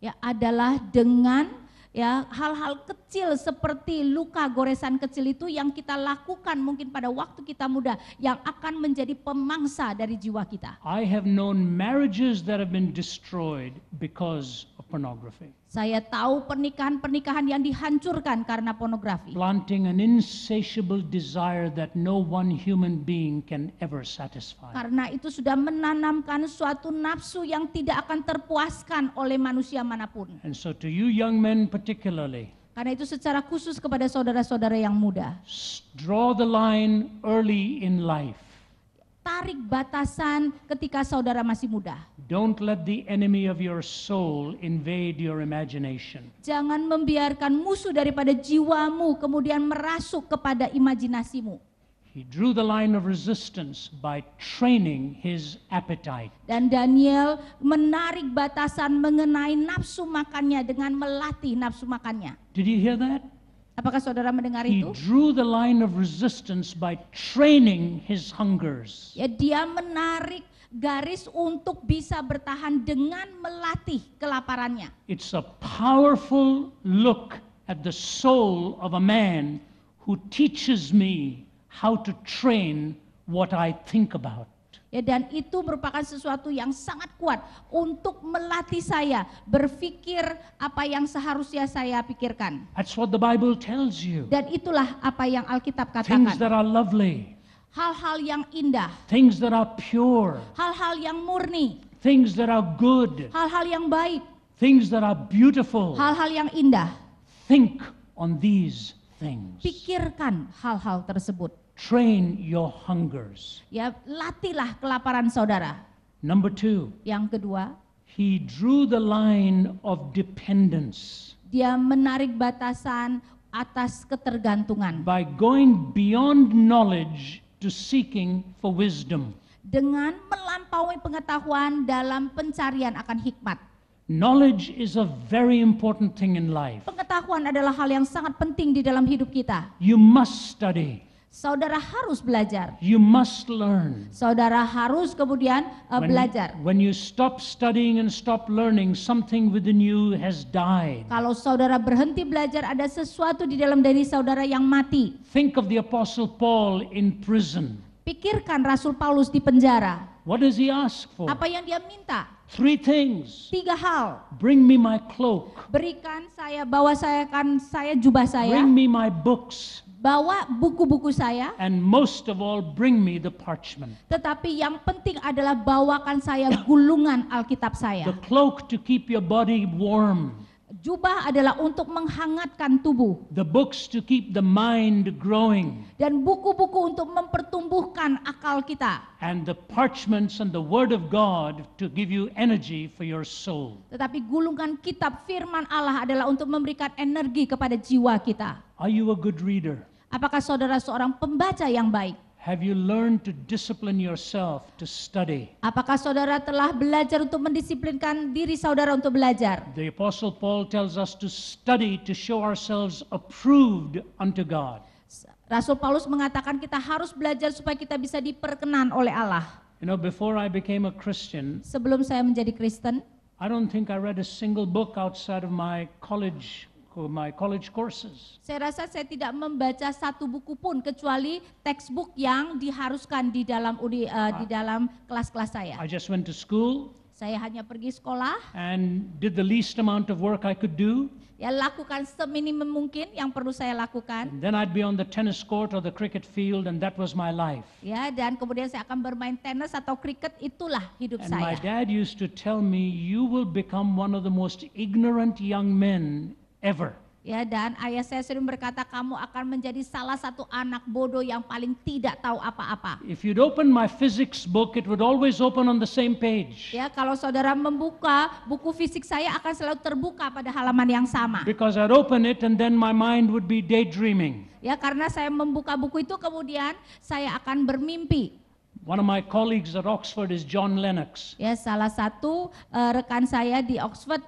Ya, adalah dengan ya hal-hal kecil seperti luka goresan kecil itu yang kita lakukan mungkin pada waktu kita muda yang akan menjadi pemangsa dari jiwa kita. I have known marriages that have been destroyed because of pornography. Saya tahu pernikahan-pernikahan yang dihancurkan karena pornografi. Planting an insatiable desire that no one human being can ever satisfy. Karena itu sudah menanamkan suatu nafsu yang tidak akan terpuaskan oleh manusia manapun. And so to you young men particularly, Karena itu secara khusus kepada saudara-saudara yang muda, draw the line early in life. tarik batasan ketika saudara masih muda. Don't let the enemy of your soul invade your imagination. Jangan membiarkan musuh daripada jiwamu kemudian merasuk kepada imajinasimu. He drew the line of resistance by training his appetite. Dan Daniel menarik batasan mengenai nafsu makannya dengan melatih nafsu makannya. Did you hear that? Apakah saudara mendengar He itu? drew the line of resistance by training his hungers. Ya, dia menarik garis untuk bisa bertahan dengan melatih kelaparannya. It's a powerful look at the soul of a man who teaches me how to train what I think about. Ya, dan itu merupakan sesuatu yang sangat kuat untuk melatih saya berpikir apa yang seharusnya saya pikirkan. That's what the Bible tells you. Dan itulah apa yang Alkitab Things katakan. that are lovely, Hal-hal yang indah, things that are pure, hal-hal yang murni, things that are good, hal-hal yang baik, things that are beautiful. hal-hal yang indah. Think on these things. Pikirkan hal-hal tersebut. Train your hungers. Ya, latihlah kelaparan saudara. Number 2, Yang kedua, he drew the line of dependence dia menarik batasan atas ketergantungan by going beyond knowledge to seeking for wisdom. dengan melampaui pengetahuan dalam pencarian akan hikmat. Knowledge is a very important thing in life. Pengetahuan adalah hal yang sangat penting di dalam hidup kita. You must study. Saudara harus belajar. You must learn. Saudara harus kemudian belajar. When you stop studying and stop learning, something within you has died. Kalau saudara berhenti belajar, ada sesuatu di dalam diri saudara yang mati. Think of the Apostle Paul in prison. Pikirkan Rasul Paulus di penjara. What does he ask for? Apa yang dia minta? 3 things. 3 hal. Bring me my cloak. Berikan saya, bawa saya jubah saya, Bring me my books. bawa buku-buku saya, And most of all, bring me the parchment. tetapi yang penting adalah bawakan saya gulungan Alkitab saya. The cloak to keep your body warm. Jubah adalah untuk menghangatkan tubuh, The books to keep the mind growing. dan buku-buku untuk mempertumbuhkan akal kita. And the parchments and the word of God to give you energy for your soul. Tetapi gulungan kitab firman Allah adalah untuk memberikan energi kepada jiwa kita. Are you a good reader? Apakah saudara seorang pembaca yang baik? Have you learned to discipline yourself to study? Apakah saudara telah belajar untuk mendisiplinkan diri saudara untuk belajar? The Apostle Paul tells us to study to show ourselves approved unto God. Rasul Paulus mengatakan kita harus belajar supaya kita bisa diperkenan oleh Allah. You know, before I became a Christian, Sebelum saya menjadi Kristen, I don't think I read a single book outside of my college courses. saya rasa saya tidak membaca satu buku pun kecuali textbook yang diharuskan di dalam kelas-kelas saya. I just went to school Saya hanya pergi sekolah, and did the least amount of work I could do. ya lakukan seminimum mungkin yang perlu saya lakukan. And then I'd be on the tennis court or the cricket field, and that was my life. Ya, dan kemudian saya akan bermain tenis atau kriket, itulah hidup And my saya. dad used to tell me, you will become one of the most ignorant young men ever. Ya, dan ayah saya sering berkata, kamu akan menjadi salah satu anak bodoh yang paling tidak tahu apa-apa. If you'd open my physics book, it would always open on the same page. Ya, kalau saudara membuka buku fisik saya akan selalu terbuka pada halaman yang sama. Because I'd open it and then my mind would be daydreaming. Ya, karena saya membuka buku itu kemudian saya akan bermimpi. One of my colleagues at Oxford is John Lennox. Ya, salah satu rekan saya di Oxford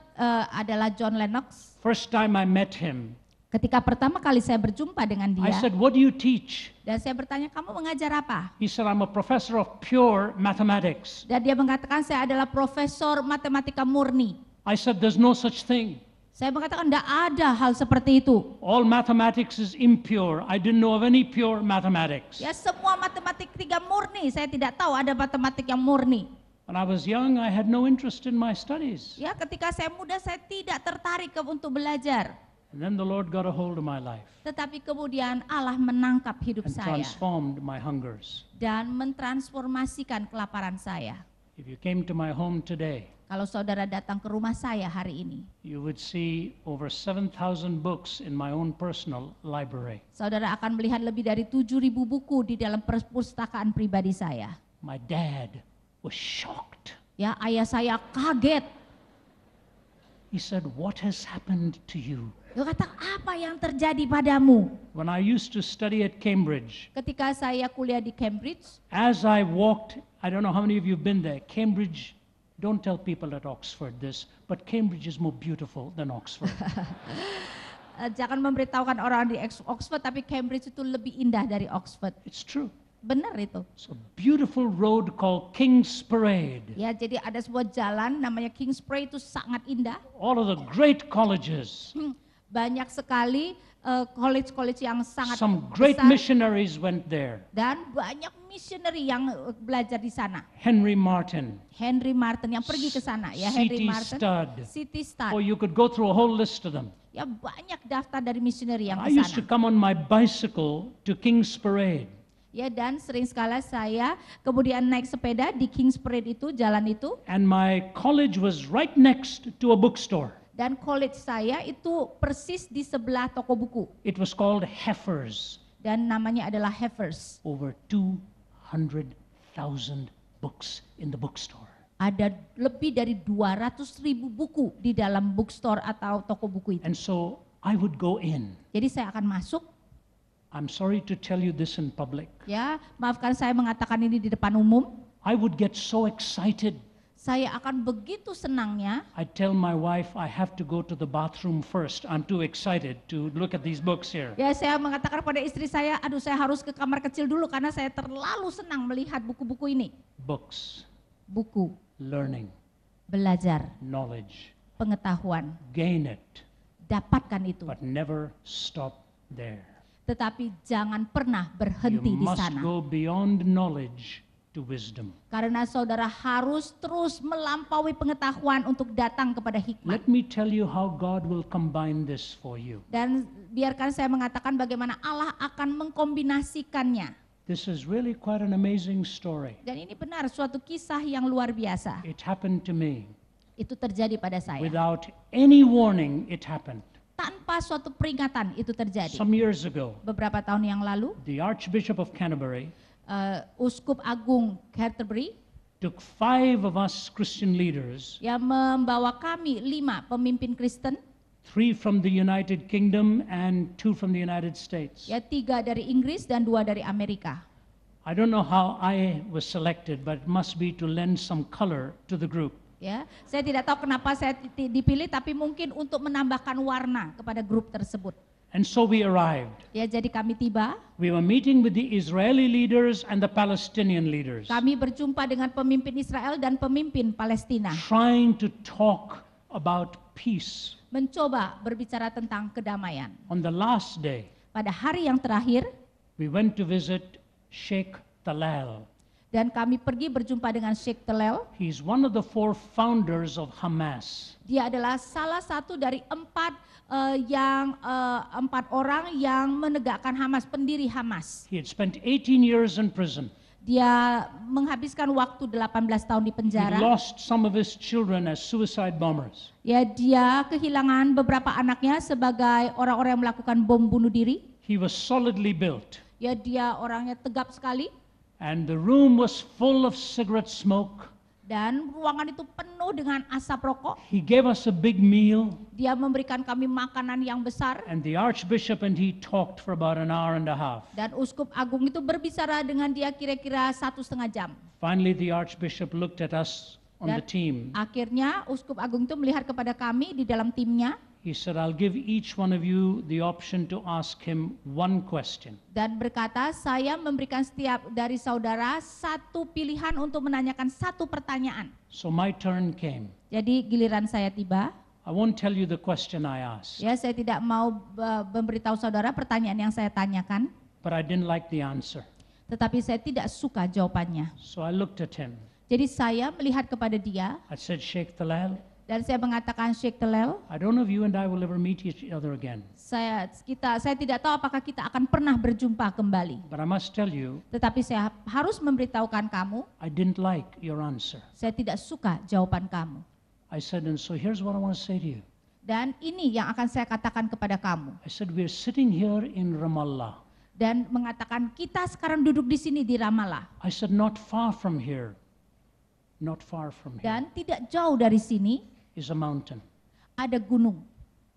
adalah John Lennox. First time I met him, Ketika pertama kali saya berjumpa dengan I dia, said, "What do you teach?" dan saya bertanya, kamu mengajar apa? He said, "I'm a professor of pure mathematics." Dan dia mengatakan, saya adalah profesor matematika murni. I said, "There's no such thing. Saya mengatakan, tidak ada hal seperti itu. All mathematics is impure. I didn't know of any pure mathematics." Ya, semua matematika murni, saya tidak tahu ada matematik yang murni. When I was young, I had no interest in my studies. Ya, ketika saya muda, saya tidak tertarik untuk belajar. And then the Lord got a hold of my life Tetapi kemudian Allah menangkap hidup and saya transformed my hungers. dan mentransformasikan kelaparan saya. If you came to my home today, Kalau saudara datang ke rumah saya hari ini, you would see over 7,000 books in my own personal library. saudara akan melihat lebih dari 7.000 buku di dalam perpustakaan pribadi saya. My dad was shocked. Ya, ayah saya kaget. He said, "What has happened to you?" Dia kata, apa yang terjadi padamu? When I used to study at Cambridge, Ketika saya kuliah di Cambridge, as I walked, I don't know how many of you have been there, Cambridge, don't tell people at Oxford this, but Cambridge is more beautiful than Oxford. jangan memberitahukan orang di Oxford, tapi Cambridge itu lebih indah dari Oxford. It's true. Benar itu. It's a beautiful road called King's Parade. Ya, jadi ada sebuah jalan namanya King's Parade, itu sangat indah. All of the great colleges. Banyak sekali college-college yang sangat Some great besar missionaries went there. dan banyak missionary yang belajar di sana. Henry Martin, Henry Martin yang pergi ke sana, ya, Henry C.T. Martin, Studd. C.T. Oh, Studd. you could go through a whole list of them. Ya, banyak daftar dari missionary yang I ke used to sana. come on my bicycle to King's Parade. Ya, dan sering sekali saya kemudian naik sepeda di King's Parade itu, jalan itu, And my college was right next to a bookstore. dan college saya itu persis di sebelah toko buku It was called Heifers. dan namanya adalah Heifers. Over 200,000 books in the bookstore. Ada lebih dari 200.000 buku di dalam bookstore atau toko buku itu. And so I would go in. Jadi saya akan masuk, I'm sorry to tell you this in public. ya, maafkan saya mengatakan ini di depan umum. I would get so excited. Saya akan begitu senangnya. I'd tell my wife I have to go to the bathroom first. I'm too excited to look at these books here. Ya, saya mengatakan pada istri saya, aduh, saya harus ke kamar kecil dulu karena saya terlalu senang melihat buku-buku ini. Books, Buku, learning, belajar, knowledge, pengetahuan, gain it, dapatkan itu. but never stop there. Tetapi jangan pernah You berhenti di must sana. go beyond knowledge to wisdom. Karena saudara harus terus melampaui pengetahuan untuk datang kepada hikmat. Let me tell you how God will combine this for you. Dan biarkan saya mengatakan bagaimana Allah akan mengkombinasikannya. This is really quite an amazing story. Dan ini benar suatu kisah yang luar biasa. It happened to me. Itu terjadi pada saya. Without any warning, it happened. Tanpa suatu peringatan itu terjadi. Some years ago, Beberapa tahun yang lalu, the Archbishop of Canterbury Uskup Agung Canterbury took 5 of us Christian leaders, yang membawa kami 5 pemimpin Kristen, 3 from the United Kingdom and 2 from the United States. ya 3 dari Inggris dan 2 dari Amerika. I don't know how I was selected, but it must be to lend some color to the group. Ya, saya tidak tahu kenapa saya dipilih, tapi mungkin untuk menambahkan warna kepada grup tersebut. And so we arrived. Ya, jadi kami tiba, We were meeting with the Israeli leaders and the Palestinian leaders, kami berjumpa dengan pemimpin Israel dan pemimpin Palestina, trying to talk about peace. mencoba berbicara tentang kedamaian. On the last day, Pada hari yang terakhir, we went to visit Sheikh Talal. dan kami pergi berjumpa dengan Sheikh Talal. He's one of the 4 founders of Hamas. Dia adalah salah satu dari 4 orang yang menegakkan Hamas, pendiri Hamas. He had spent 18 years in prison. Dia menghabiskan waktu 18 tahun di He penjara. lost some of his children as suicide bombers. Ya, dia kehilangan beberapa anaknya sebagai orang-orang yang melakukan bom bunuh diri. He was solidly built, Ya, dia orangnya tegap sekali and the room was full of cigarette smoke. dan ruangan itu penuh dengan asap rokok. He gave us a big meal, Dia memberikan kami makanan yang besar and the Archbishop and he talked for about an hour and a half. dan Uskup Agung itu berbicara dengan dia kira-kira 1,5 jam. Finally, the Archbishop looked at us on the team. Akhirnya Uskup Agung itu melihat kepada kami di dalam timnya. He said, I'll give each one of you the option to ask him one question. Dan berkata, saya memberikan setiap dari saudara satu pilihan untuk menanyakan satu pertanyaan. So my turn came. Jadi giliran saya tiba. I won't tell you the question I asked, Ya, saya tidak mau memberitahu saudara pertanyaan yang saya tanyakan, but I didn't like the answer. tetapi saya tidak suka jawabannya. So I looked at him. Jadi saya melihat kepada dia I said, Sheikh Talal, dan saya mengatakan, Sheikh Talal, I don't know if you and I will ever meet each other again, saya tidak tahu apakah kita akan pernah berjumpa kembali. but I must tell you, Tetapi saya harus memberitahukan kamu, I didn't like your answer. saya tidak suka jawaban kamu. I said, and so here's what I want to say to you. Dan ini yang akan saya katakan kepada kamu. I said, we're sitting here in Ramallah. Dan mengatakan kita sekarang duduk di sini di Ramallah. I said, not far from here, not far from here Dan tidak jauh dari sini is a mountain. ada gunung.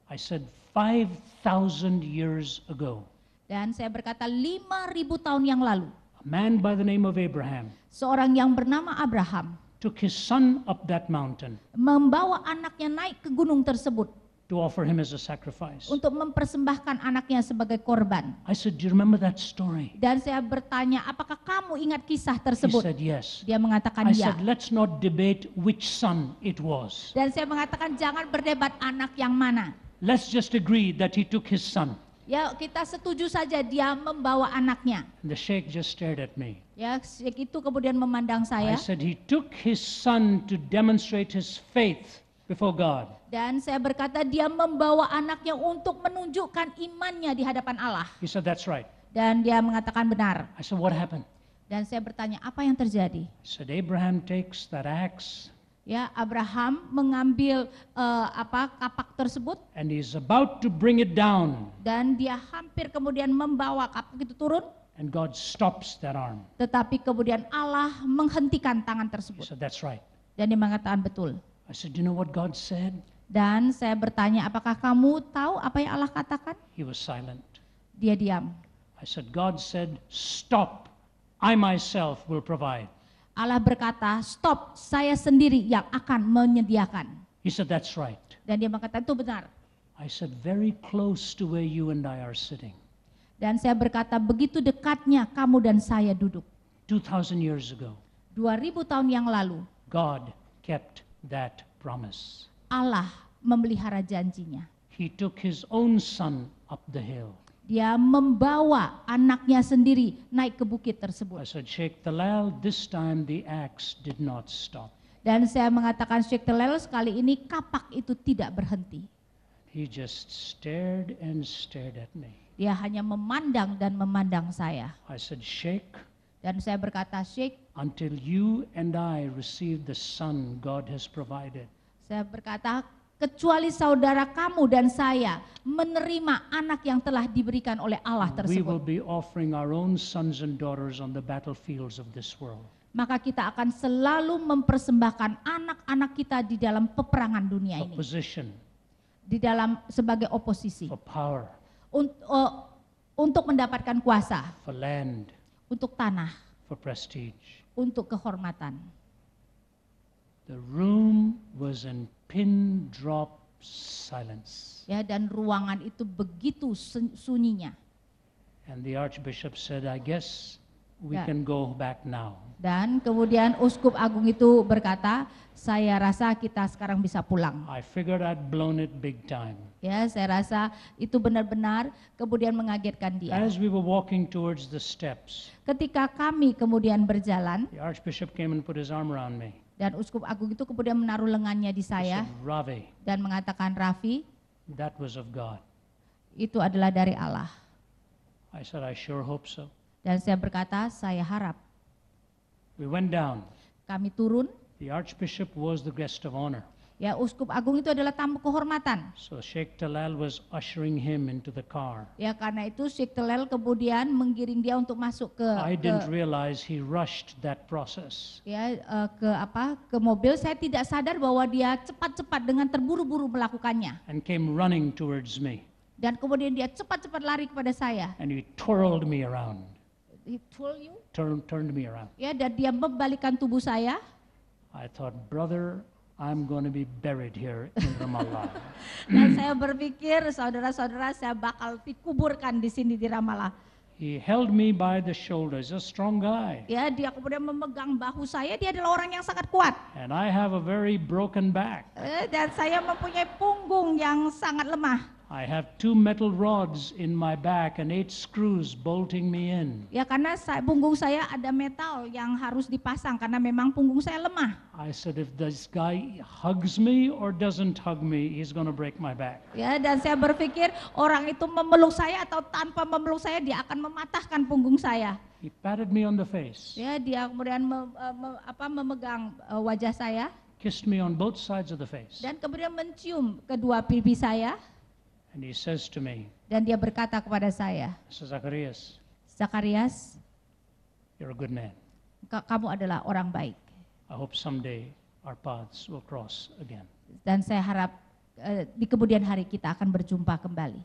I said, 5,000 years ago, Dan saya berkata 5.000 tahun yang lalu, a man by the name of Abraham seorang yang bernama Abraham took his son up that mountain membawa anaknya naik ke gunung tersebut to offer him as a sacrifice. untuk mempersembahkan anaknya sebagai korban. I said, do you remember that story? Dan saya bertanya, apakah kamu ingat kisah He tersebut? said, yes. Dia mengatakan I ya. said, let's not debate which son it was. Dan saya mengatakan jangan berdebat anak yang mana. Let's just agree that he took his son. Ya, kita setuju saja dia membawa anaknya. And the sheikh just stared at me. Ya, Syekh itu kemudian memandang I saya said, he took his son to demonstrate his faith before God. dan saya berkata dia membawa anaknya untuk menunjukkan imannya di hadapan Allah. He said, that's right. Dan dia mengatakan benar. I said, what happened? Dan saya bertanya, apa yang terjadi? He said, Abraham takes that axe Ya, Abraham mengambil kapak tersebut and he's about to bring it down, dan dia hampir kemudian membawa kapak itu turun, and God stops that arm. tetapi kemudian Allah menghentikan tangan He tersebut. said, that's right. Dan dia mengatakan betul. I said, do you know what God said? Dan saya bertanya, apakah kamu tahu apa yang Allah katakan? He was silent. Dia diam. I said, God said, stop. I myself will provide. Allah berkata, stop, saya sendiri yang akan menyediakan. He said, that's right. Dan dia mengatakan, itu benar. I said, very close to where you and I are sitting. Dan saya berkata, begitu dekatnya kamu dan saya duduk. 2,000 years ago, 2000 tahun yang lalu, God kept that promise. Allah memelihara janjinya. He took his own son up the hill. Dia membawa anaknya sendiri naik ke bukit I tersebut. said, Sheikh Talal, this time the axe did not stop. Dan saya mengatakan, Syekh Talal, sekali ini kapak itu tidak berhenti. He just stared and stared at me. Dia hanya memandang dan memandang saya. I said, Sheikh, Dan saya berkata, Syekh, until you and I receive the son God has provided, saya berkata, kecuali saudara kamu dan saya menerima anak yang telah diberikan oleh Allah we will tersebut, be offering our own sons and daughters on the battlefields of this world. maka kita akan selalu mempersembahkan anak-anak kita di dalam peperangan dunia For ini, position, di dalam sebagai oposisi, for power, untuk mendapatkan kuasa, for land, untuk tanah, for prestige. untuk kehormatan. The room was in pin drop silence. Ya, dan ruangan itu begitu sunyinya. And the Archbishop said, I guess we Ya. can go back now. Dan kemudian Uskup Agung itu berkata, saya rasa kita sekarang bisa pulang. I figured I'd blown it big time. Ya, saya rasa itu benar-benar kemudian mengagetkan dia. As we were walking towards the steps, Ketika kami kemudian berjalan the Archbishop came and put his arm around me. dan Uskup Agung itu kemudian menaruh lengannya di He saya said, Ravi, dan mengatakan, Raffi, that was of God. itu adalah dari Allah. I said, I sure hope so. Dan saya berkata, saya harap. We went down. Kami turun, The Archbishop was the guest of honor. ya Uskup Agung itu adalah tamu kehormatan. So Sheikh Talal was ushering him into the car. Ya, karena itu Syekh Talal kemudian menggiring dia untuk masuk I didn't realize he rushed that process. ke mobil. Saya tidak sadar bahwa dia cepat-cepat dengan terburu-buru melakukannya. And came running towards me. Dan kemudian dia cepat-cepat lari kepada saya. And he twirled me around. He told you? Turned me around. Ya, dan dia membalikkan tubuh saya. I thought, brother, I'm going to be buried here in Ramallah. Dan saya berpikir, saudara-saudara, saya bakal dikuburkan di sini di Ramallah. He held me by the shoulders, a strong guy. Ya, dia kemudian memegang bahu saya. Dia adalah orang yang sangat kuat. And I have a very broken back. Dan saya mempunyai punggung yang sangat lemah. I have 2 metal rods in my back and 8 screws bolting me in. Ya, karena punggung saya ada metal yang harus dipasang karena memang punggung saya lemah. I said, if this guy hugs me or doesn't hug me, he's going to break my back. Ya, dan saya berpikir orang itu memeluk saya atau tanpa memeluk saya dia akan mematahkan punggung saya. He patted me on the face, Ya, dia kemudian memegang wajah saya kissed me on both sides of the face, dan kemudian mencium kedua pipi saya and he says to me, dan dia berkata kepada saya, Mr. Zacharias, Zakarias, you're a good man. kamu adalah orang baik. I hope someday our paths will cross again. Dan saya harap di kemudian hari kita akan berjumpa kembali.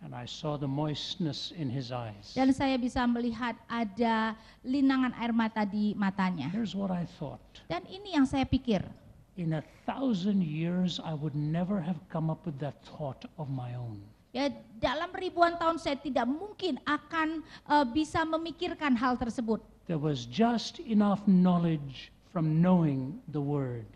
And I saw the moistness in his eyes. Dan saya bisa melihat ada linangan air mata di matanya. Here's what I thought. Dan ini yang saya pikir. In 1,000 years, I would never have come up with that thought of my own. Ya, dalam ribuan tahun saya tidak mungkin akan bisa memikirkan hal tersebut. There was just enough knowledge from knowing the word.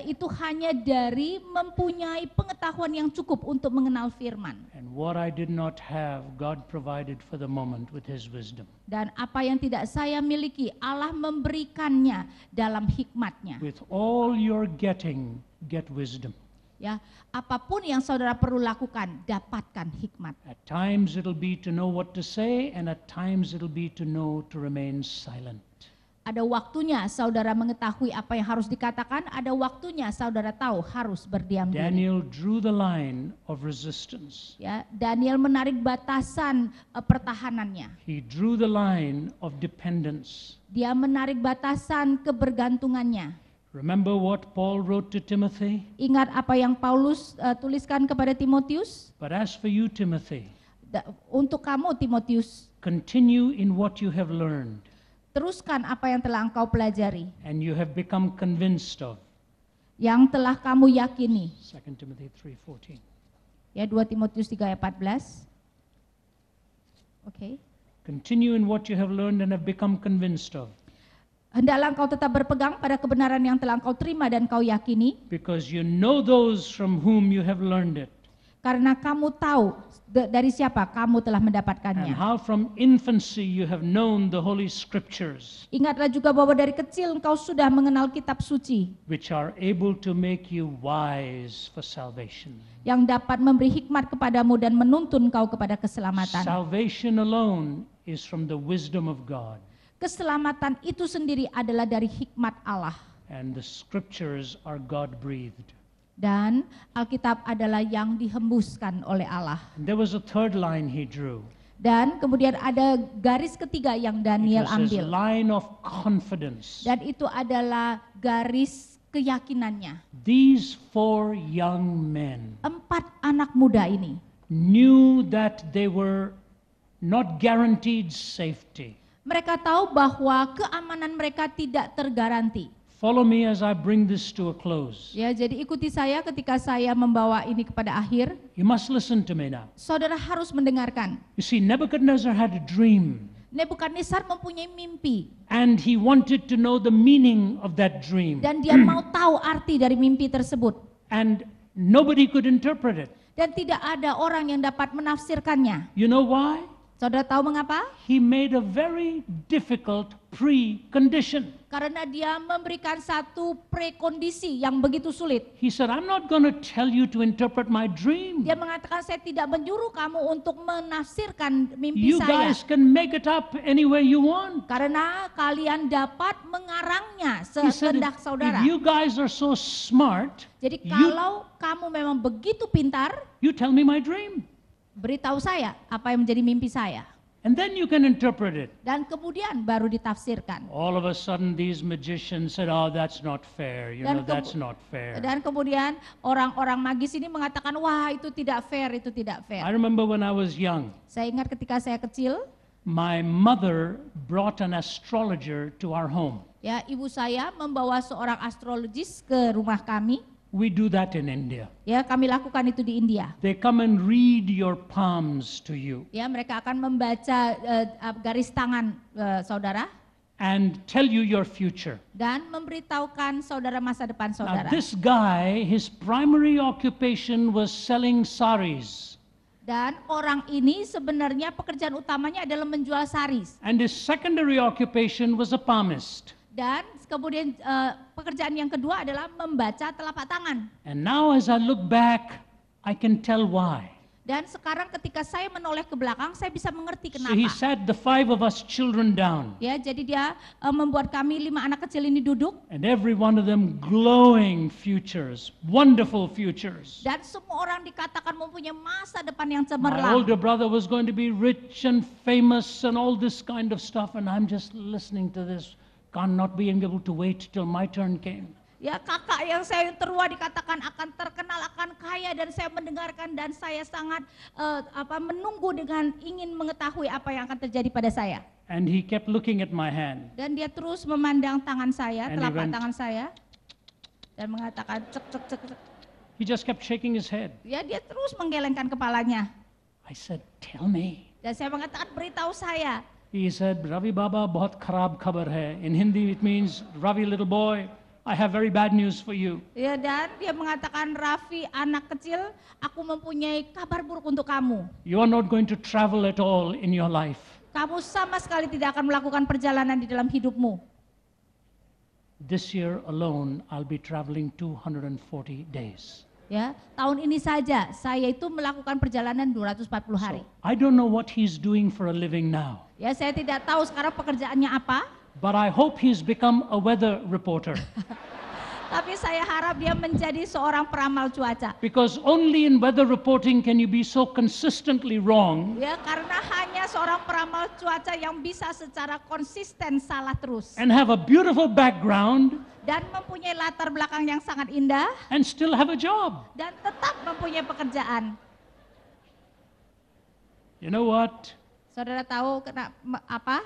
Itu hanya dari mempunyai pengetahuan yang cukup untuk mengenal firman. And what I did not have, God provided for the moment with his wisdom. Dan apa yang tidak saya miliki, Allah memberikannya dalam hikmatnya. With all you're getting, get wisdom. Ya, apapun yang saudara perlu lakukan, dapatkan hikmat. At times it'll be to know what to say, and at times it'll be to know to remain silent. Ada waktunya saudara mengetahui apa yang harus dikatakan, ada waktunya saudara tahu harus berdiam diri. Daniel drew the line of resistance. Ya, Daniel menarik batasan pertahanannya. He drew the line of dependence. Dia menarik batasan kebergantungannya. Remember what Paul wrote to Timothy? Ingat apa yang Paulus tuliskan kepada Timotius? But as for you, Timothy, Untuk kamu, Timotius, continue in what you have learned teruskan apa yang telah engkau pelajari, and you have become convinced of. yang telah kamu yakini. 2 Timothy 3:14. Ya, 2 Timotius 3 ayat 14. Oke. Continue in what you have learned and have become convinced of, Hendaklah engkau tetap berpegang pada kebenaran yang telah engkau terima dan kau yakini, because you know those from whom you have learned it, karena kamu tahu dari siapa kamu telah and mendapatkannya. how from infancy you have known the Holy Scriptures, Ingatlah juga bahwa dari kecil engkau sudah mengenal kitab suci, which are able to make you wise for salvation. yang dapat memberi hikmat kepadamu dan menuntun kau kepada keselamatan. Salvation alone is from the wisdom of God, Keselamatan itu sendiri adalah dari hikmat Allah. and the Scriptures are God-breathed. Dan Alkitab adalah yang dihembuskan oleh Allah. And there was a third line he drew. Dan kemudian ada garis ketiga yang Daniel It was his ambil. line of confidence. Dan itu adalah garis keyakinannya. These 4 young men 4 anak muda ini knew that they were not guaranteed safety. mereka tahu bahwa keamanan mereka tidak tergaranti. Follow me as I bring this to a close. Ya, jadi ikuti saya ketika saya membawa ini kepada akhir. You must listen to me now. Saudara harus mendengarkan. You see, Nebuchadnezzar had a dream, Nebukadnezar mempunyai mimpi and he wanted to know the meaning of that dream. dan dia mau tahu arti dari mimpi tersebut. And nobody could interpret it. Dan tidak ada orang yang dapat menafsirkannya. You know why? Saudara tahu mengapa? He made a very difficult precondition. Karena dia memberikan satu prekondisi yang begitu sulit. He said, I'm not going to tell you to interpret my dream. Dia mengatakan, saya tidak menyuruh kamu untuk menafsirkan mimpi You saya. guys can make it up any way you want. Karena kalian dapat mengarangnya He said, sekehendak saudara. if you guys are so smart, Jadi kalau kamu memang begitu pintar, you tell me my dream. beritahu saya apa yang menjadi mimpi saya. And then you can interpret it. Dan kemudian baru ditafsirkan. All of a sudden these magicians said, oh, that's not fair. You know, that's not fair. Dan kemudian orang-orang magis ini mengatakan, wah itu tidak fair, itu tidak fair. I remember when I was young, Saya ingat ketika saya kecil, my mother brought an astrologer to our home. Ya, ibu saya membawa seorang astrologis ke rumah kami. We do that in India. Ya, kami lakukan itu di India. They come and read your palms to you Ya, mereka akan membaca garis tangan saudara and tell you your future. dan memberitahukan saudara masa depan Now, saudara. this guy, his primary occupation was selling saris. Dan orang ini sebenarnya pekerjaan utamanya adalah menjual saris. And his secondary occupation was a palmist. Dan kemudian pekerjaan yang kedua adalah membaca telapak tangan. And now as I look back, I can tell why. Dan sekarang ketika saya menoleh ke belakang, saya bisa mengerti So he kenapa. sat the 5 of us children down, Ya, jadi dia membuat kami 5 anak kecil ini duduk. and every one of them glowing futures, wonderful futures. Dan semua orang dikatakan mempunyai masa depan yang My cemerlang. older brother was going to be rich and famous and all this kind of stuff, and I'm just listening to this, not being able to wait till my turn came. Ya, kakak yang saya terua dikatakan akan terkenal, akan kaya, dan saya mendengarkan dan saya sangat menunggu dengan ingin mengetahui apa yang akan terjadi pada saya. And he kept looking at my hand. Dan dia terus memandang tangan saya, And he telapak went- tangan saya, dan mengatakan cek cek cek cek. He just kept shaking his head. Ya, dia terus menggelengkan kepalanya. I said, tell me. Dan saya mengatakan, beritahu saya. He said, Ravi Baba, bahut kharab khabar hai. In Hindi it means, Ravi little boy, I have very bad news for you. Ya, dan dia mengatakan, Raffi anak kecil, aku mempunyai kabar buruk untuk kamu. You are not going to travel at all in your life. Kamu sama sekali tidak akan melakukan perjalanan di dalam hidupmu. This year alone, I'll be traveling 240 days. Ya, tahun ini saja saya itu melakukan perjalanan 240 hari. So, I don't know what he's doing for a living now, Ya, saya tidak tahu sekarang pekerjaannya apa, but I hope he's become a weather reporter. tapi saya harap dia menjadi seorang peramal cuaca. Because only in weather reporting can you be so consistently wrong Ya, karena hanya seorang peramal cuaca yang bisa secara konsisten salah terus and have a beautiful background dan mempunyai latar belakang yang sangat indah and still have a job. dan tetap mempunyai pekerjaan. You know what? Saudara tahu apa?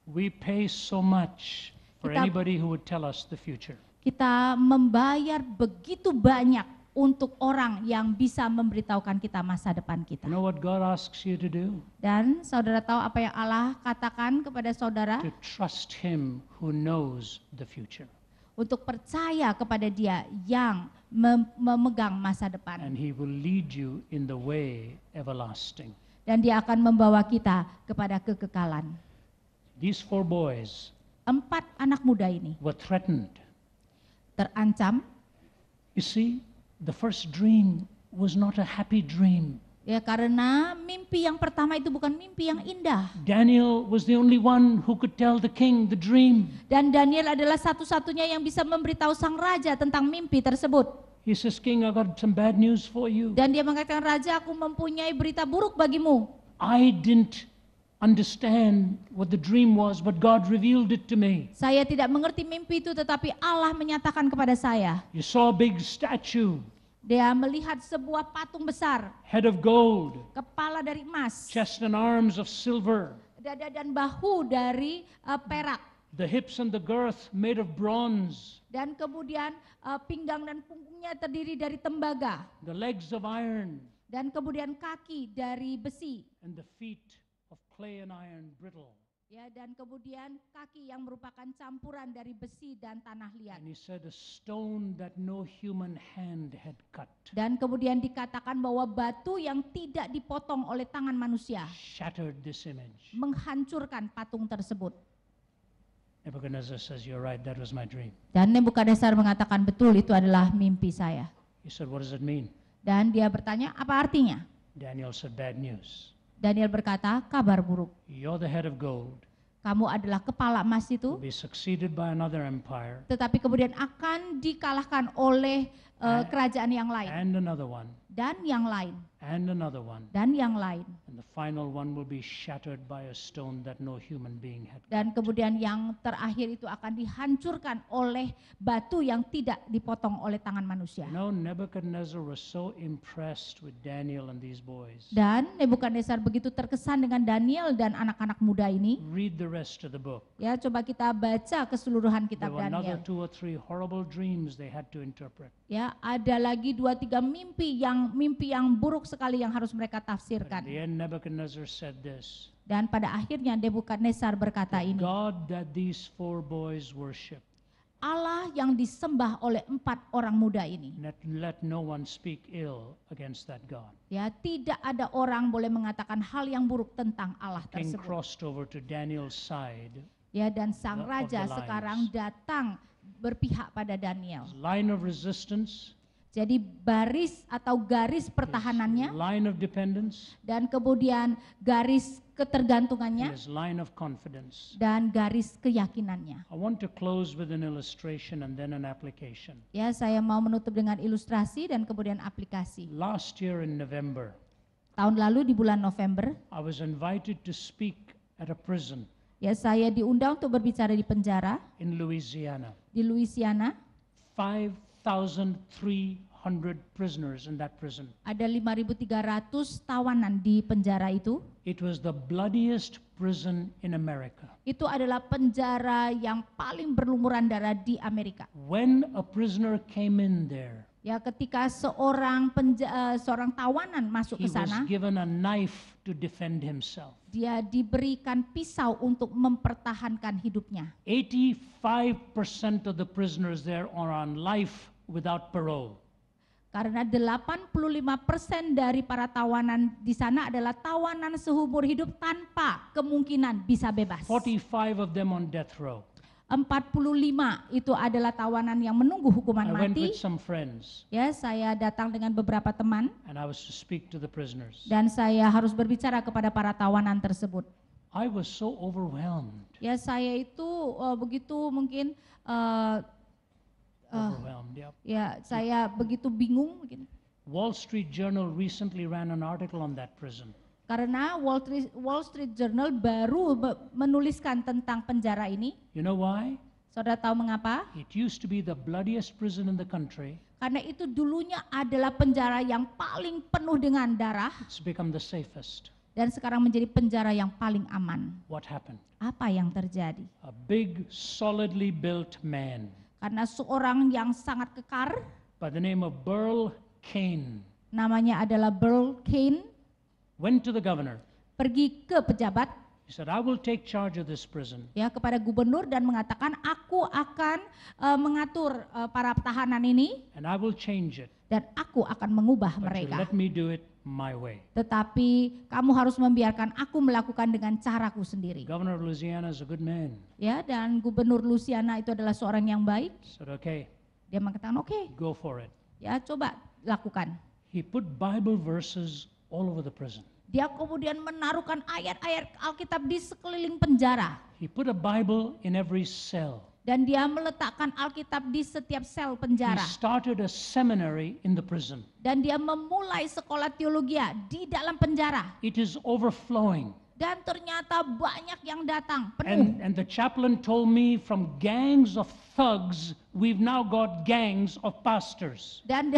We pay so much for Kita- anybody who would tell us the future. Kita membayar begitu banyak untuk orang yang bisa memberitahukan kita masa depan kita. You know what God asks you to do? Dan saudara tahu apa yang Allah katakan kepada saudara? To trust Him who knows the future. Untuk percaya kepada Dia yang memegang masa depan. And He will lead you in the way everlasting. Dan Dia akan membawa kita kepada kekekalan. These 4 boys 4 anak muda ini were threatened. terancam. You see, the first dream was not a happy dream. Ya, karena mimpi yang pertama itu bukan mimpi yang indah. Daniel was the only one who could tell the king the dream. Dan Daniel adalah satu-satunya yang bisa memberitahu sang raja tentang mimpi tersebut. He says, King, I got some bad news for you. Dan dia mengatakan, Raja, aku mempunyai berita buruk bagimu. I didn't understand what the dream was, but God revealed it to me. Saya tidak mengerti mimpi itu, tetapi Allah menyatakan kepada saya. You saw a big statue, Dia melihat sebuah patung besar, head of gold, kepala dari emas, chest and arms of silver, dada dan bahu dari perak, the hips and the girth made of bronze, dan kemudian pinggang dan punggungnya terdiri dari tembaga, the legs of iron, dan kemudian kaki dari besi, and the feet of clay and iron brittle. ya, dan kemudian kaki yang merupakan campuran dari besi dan tanah liat. And he said, a stone that no human hand had cut Dan kemudian dikatakan bahwa batu yang tidak dipotong oleh tangan manusia shattered this image. menghancurkan patung tersebut. Nebuchadnezzar says, you're right, that was my dream. Dan Nebukadnezar mengatakan, betul, itu adalah mimpi saya. He said, what does it mean? Dan dia bertanya, apa artinya? Daniel said, bad news. Daniel berkata, kabar buruk. You're the head of gold, Kamu adalah kepala emas will itu, be succeeded by another empire tetapi kemudian akan dikalahkan oleh kerajaan yang lain and another one. dan yang lain. and another one. dan yang lain. And the final one will be shattered by a stone that no human being had. Dan kemudian yang terakhir itu akan dihancurkan oleh batu yang tidak dipotong oleh tangan manusia. You know, Nebuchadnezzar was so impressed with Daniel and these boys. Dan Nebukadnezar begitu terkesan dengan Daniel dan anak-anak muda ini. Read the rest of the book. Ya, coba kita baca keseluruhan There kitab were another Daniel. 2 or 3 horrible dreams they had to interpret. Ya, ada lagi 2-3 mimpi yang buruk sekali yang harus mereka But in tafsirkan. the end, Nebuchadnezzar said this, Dan pada akhirnya Nebukadnezar berkata "The ini, God that these 4 boys worship, Allah yang disembah oleh 4 orang muda ini. let no one speak ill against that God." Ya, tidak ada orang boleh mengatakan hal yang buruk tentang Allah King tersebut. crossed over to Daniel's side. Ya, dan sang Of raja the lions. sekarang datang berpihak pada Daniel. Line of resistance, Jadi baris atau garis pertahanannya line of dependence, dan kemudian garis and ketergantungannya his line of confidence. dan garis keyakinannya. I want to close with an illustration and then an application. Ya, saya mau menutup dengan ilustrasi dan kemudian aplikasi. Last year in November, Tahun lalu di bulan November, I was invited to speak at a prison ya saya diundang untuk berbicara di penjara in Louisiana. di Louisiana. 5,300 prisoners in that prison. Ada 5.300 tawanan di penjara itu. It was the bloodiest prison in America. Itu adalah penjara yang paling berlumuran darah di Amerika. When a prisoner came in there, Ya, ketika seorang tawanan masuk he ke was sana, given a knife to defend himself. dia diberikan pisau untuk mempertahankan hidupnya. 85% of the prisoners there are on life without parole. Karena 85% dari para tawanan di sana adalah tawanan seumur hidup tanpa kemungkinan bisa bebas. 45 of them on death row. 45 itu adalah tawanan yang menunggu hukuman I went mati. with some friends Ya, saya datang dengan beberapa teman and I was to speak to the prisoners. dan saya harus berbicara kepada para tawanan tersebut. I was so overwhelmed. Ya, saya itu begitu mungkin Overwhelmed, yeah. ya saya begitu bingung mungkin. Wall Street Journal recently ran an article on that prison. Karena Wall Street Journal baru menuliskan tentang penjara ini. You know why? Saudara tahu mengapa? It used to be the bloodiest prison in the country. Karena itu dulunya adalah penjara yang paling penuh dengan darah It's become the safest. dan sekarang menjadi penjara yang paling aman. What happened? Apa yang terjadi? A big, solidly built man Karena seorang yang sangat kekar, by the name of Burl Cain namanya adalah Burl Cain, went to the governor. pergi ke pejabat, He said, "I will take charge of this prison. ya, kepada gubernur dan mengatakan, aku akan mengatur para tahanan ini And I will change it. dan aku akan mengubah But you mereka. let me do it my way." Tetapi kamu harus membiarkan aku melakukan dengan caraku sendiri. Governor of Louisiana is a good man. Ya, dan gubernur Louisiana itu adalah seorang yang baik. He said, "Okay, Dia mengatakan, oke, go for it." ya coba lakukan. He put Bible verses all over the prison. Dia kemudian menaruhkan ayat-ayat Alkitab di sekeliling penjara. He put a Bible in every cell. Dan dia meletakkan Alkitab di setiap sel He penjara. started a seminary in the prison. Dan dia memulai sekolah teologi di dalam penjara. It is overflowing. Dan ternyata banyak yang datang, penuh. And the chaplain told me, from gangs of thugs, we've now got gangs of pastors. Dan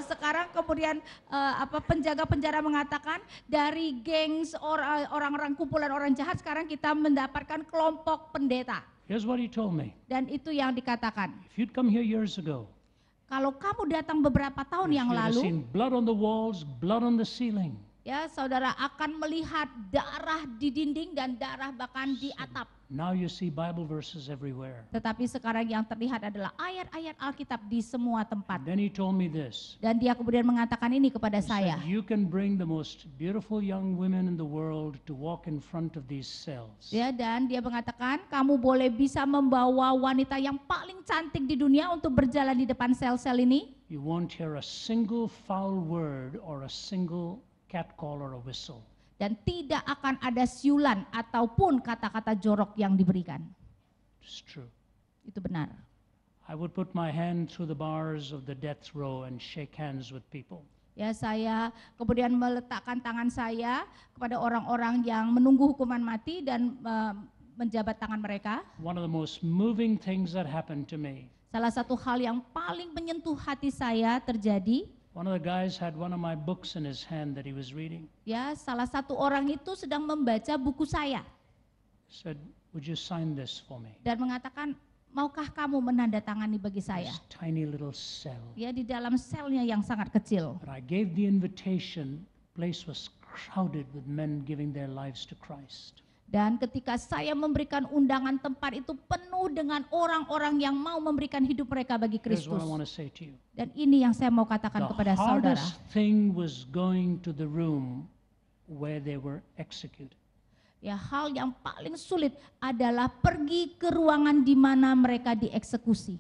sekarang kemudian penjaga penjara mengatakan dari gengs orang-orang kumpulan orang jahat sekarang kita mendapatkan kelompok pendeta. Here's what he told me. Dan itu yang dikatakan. If you'd come here years ago, Kalau kamu datang beberapa tahun yang you'd have lalu, seen blood on the walls, blood on the ceiling. ya saudara akan melihat darah di dinding dan darah bahkan di atap. Now you see Bible verses everywhere. Tetapi sekarang yang terlihat adalah ayat-ayat Alkitab di semua tempat. Then he told me this. Dan dia kemudian mengatakan ini kepada He saya. said, "You can bring the most beautiful young women in the world to walk in front of these cells. Ya, dan dia mengatakan kamu boleh bisa membawa wanita yang paling cantik di dunia untuk berjalan di depan sel-sel ini. You won't hear a single foul word or a single catcall or a whistle." Dan tidak akan ada siulan ataupun kata-kata jorok yang diberikan. It's true. Itu benar. I would put my hand through the bars of the death row and shake hands with people. Ya, saya kemudian meletakkan tangan saya kepada orang-orang yang menunggu hukuman mati dan menjabat tangan mereka. One of the most moving things that happened to me. Salah satu hal yang paling menyentuh hati saya terjadi. One of the guys had one of my books in his hand that he was reading. Ya, salah satu orang itu sedang membaca buku saya. Said, "Would you sign this for me?" Dan mengatakan, maukah kamu menandatangani bagi saya? This tiny little cell. Ya, di dalam selnya yang sangat kecil. But I gave the invitation. Place was crowded with men giving their lives to Christ. Dan ketika saya memberikan undangan, tempat itu penuh dengan orang-orang yang mau memberikan hidup mereka bagi Here's what Kristus. I want to say to you. Dan ini yang saya mau katakan The kepada saudara. hardest thing was going to the room where they were executed. Ya, hal yang paling sulit adalah pergi ke ruangan di mana mereka dieksekusi.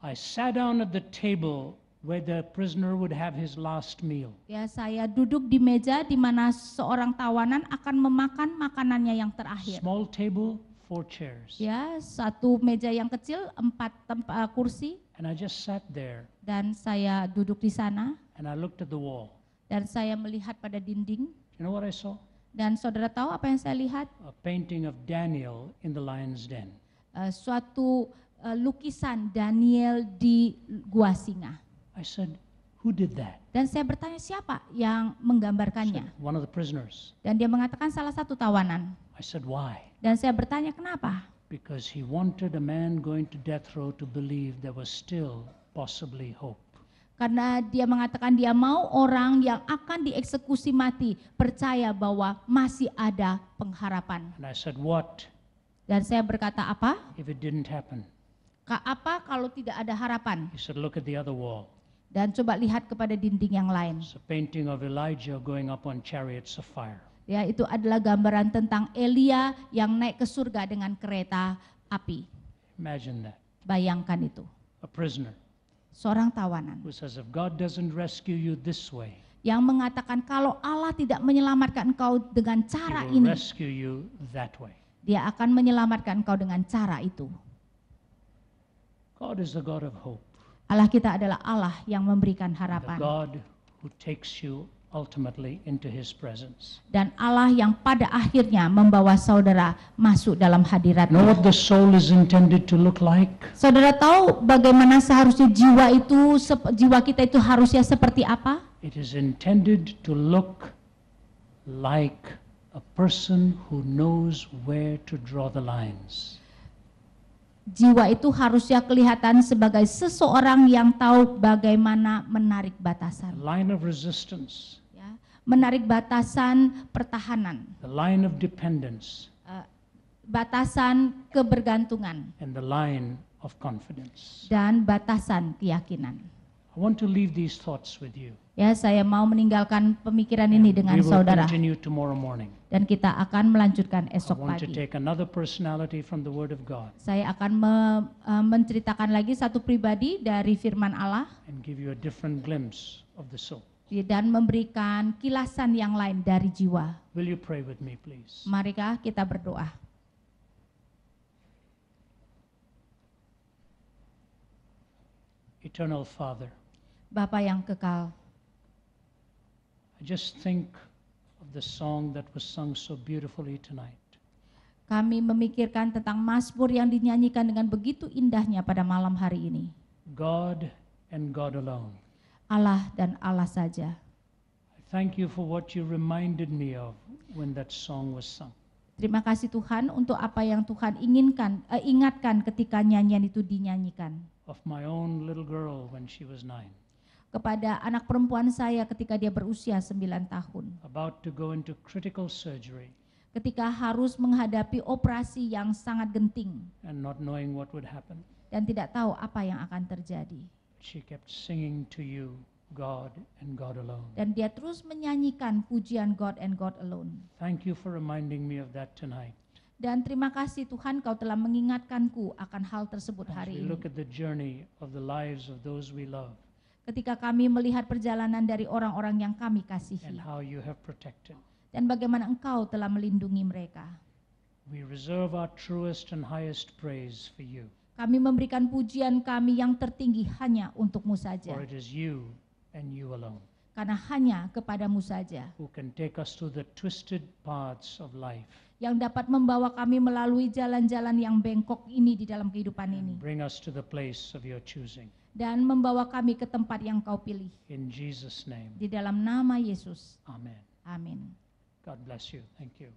I sat down at the table where the prisoner would have his last meal. Ya, saya duduk di meja di mana seorang tawanan akan memakan makanannya yang terakhir. Small table, 4 chairs. Ya, satu meja yang kecil, 4 kursi, And I just sat there dan saya duduk di sana and I looked at the wall. dan saya melihat pada dinding. You know what I saw? Dan saudara tahu apa yang saya lihat? A painting of Daniel in the lion's den. Suatu lukisan Daniel di gua singa. I said, "Who did that?" Dan saya bertanya siapa yang Said, menggambarkannya. "One of the prisoners." Dan dia mengatakan salah satu tawanan. I said, "Why?" Dan saya bertanya kenapa? Because he wanted a man going to death row to believe there was still possibly hope. Karena dia mengatakan dia mau orang yang akan dieksekusi mati percaya bahwa masih ada pengharapan. And I said, "What Dan saya berkata apa? if it didn't happen?" Apa kalau tidak ada harapan? He said, "Look at the other wall. Dan coba lihat kepada dinding yang lain. It's a painting of Elijah going up on chariots of fire." Ya, itu adalah gambaran tentang Elia yang naik ke surga dengan kereta api. Imagine that. Bayangkan itu. A prisoner Seorang tawanan who says, if God doesn't rescue you this way, yang mengatakan kalau Allah tidak menyelamatkan engkau dengan cara He will ini, rescue you that way. dia akan menyelamatkan engkau dengan cara itu. God is the God of hope. Allah kita adalah Allah yang memberikan The harapan. God who takes you ultimately into His presence. Dan Allah yang pada akhirnya membawa saudara masuk dalam Know hadiratnya. what the soul is intended to look like? Saudara tahu bagaimana seharusnya jiwa kita itu harusnya seperti apa? It is intended to look like a person who knows where to draw the lines. Jiwa itu harusnya kelihatan sebagai seseorang yang tahu bagaimana menarik batasan. The line of resistance, Ya, menarik batasan pertahanan, the line of dependence, batasan kebergantungan, and the line of confidence. dan batasan keyakinan. I want to leave these thoughts with you. Ya, saya mau meninggalkan pemikiran ini dengan We will saudara continue tomorrow morning. dan kita akan melanjutkan I esok want to pagi. take another personality from the Word of God Saya akan menceritakan lagi satu pribadi dari firman Allah and give you a different glimpse of the soul. dan memberikan kilasan yang lain dari jiwa. Will you pray with me, please? Marikah kita berdoa. Eternal Father, Bapa yang kekal, I just think of the song that was sung so beautifully tonight. kami memikirkan tentang mazmur yang dinyanyikan dengan begitu indahnya pada malam hari ini. God and God alone. Allah dan Allah saja. I thank you for what you reminded me of when that song was sung. Terima kasih Tuhan untuk apa yang Tuhan ingatkan ketika nyanyian itu dinyanyikan. Of my own little girl when she was 9, Kepada anak perempuan saya ketika dia berusia 9 tahun. about to go into critical surgery Ketika harus menghadapi operasi yang sangat genting and not knowing what would happen. dan tidak tahu apa yang akan terjadi. She kept singing to you, God and God alone. Dan dia terus menyanyikan pujian God and God alone. Thank you for reminding me of that tonight. Dan terima kasih Tuhan kau telah mengingatkanku akan hal tersebut As hari we ini. look at the journey of the lives of those we love Ketika kami melihat perjalanan dari orang-orang yang kami and kasihi. how you have protected. Dan bagaimana engkau telah melindungi mereka. We reserve our truest and highest praise for you, Kami memberikan pujian kami yang tertinggi hanya untuk-Mu saja. for it is you and you alone. karena hanya kepadamu saja who can take us through the twisted paths of life, yang dapat membawa kami melalui jalan-jalan yang bengkok ini di dalam kehidupan ini, bring us to the place of your choosing. dan membawa kami ke tempat yang kau pilih. In Jesus' name, Di dalam nama Yesus, amen. amin. God bless you. Thank you.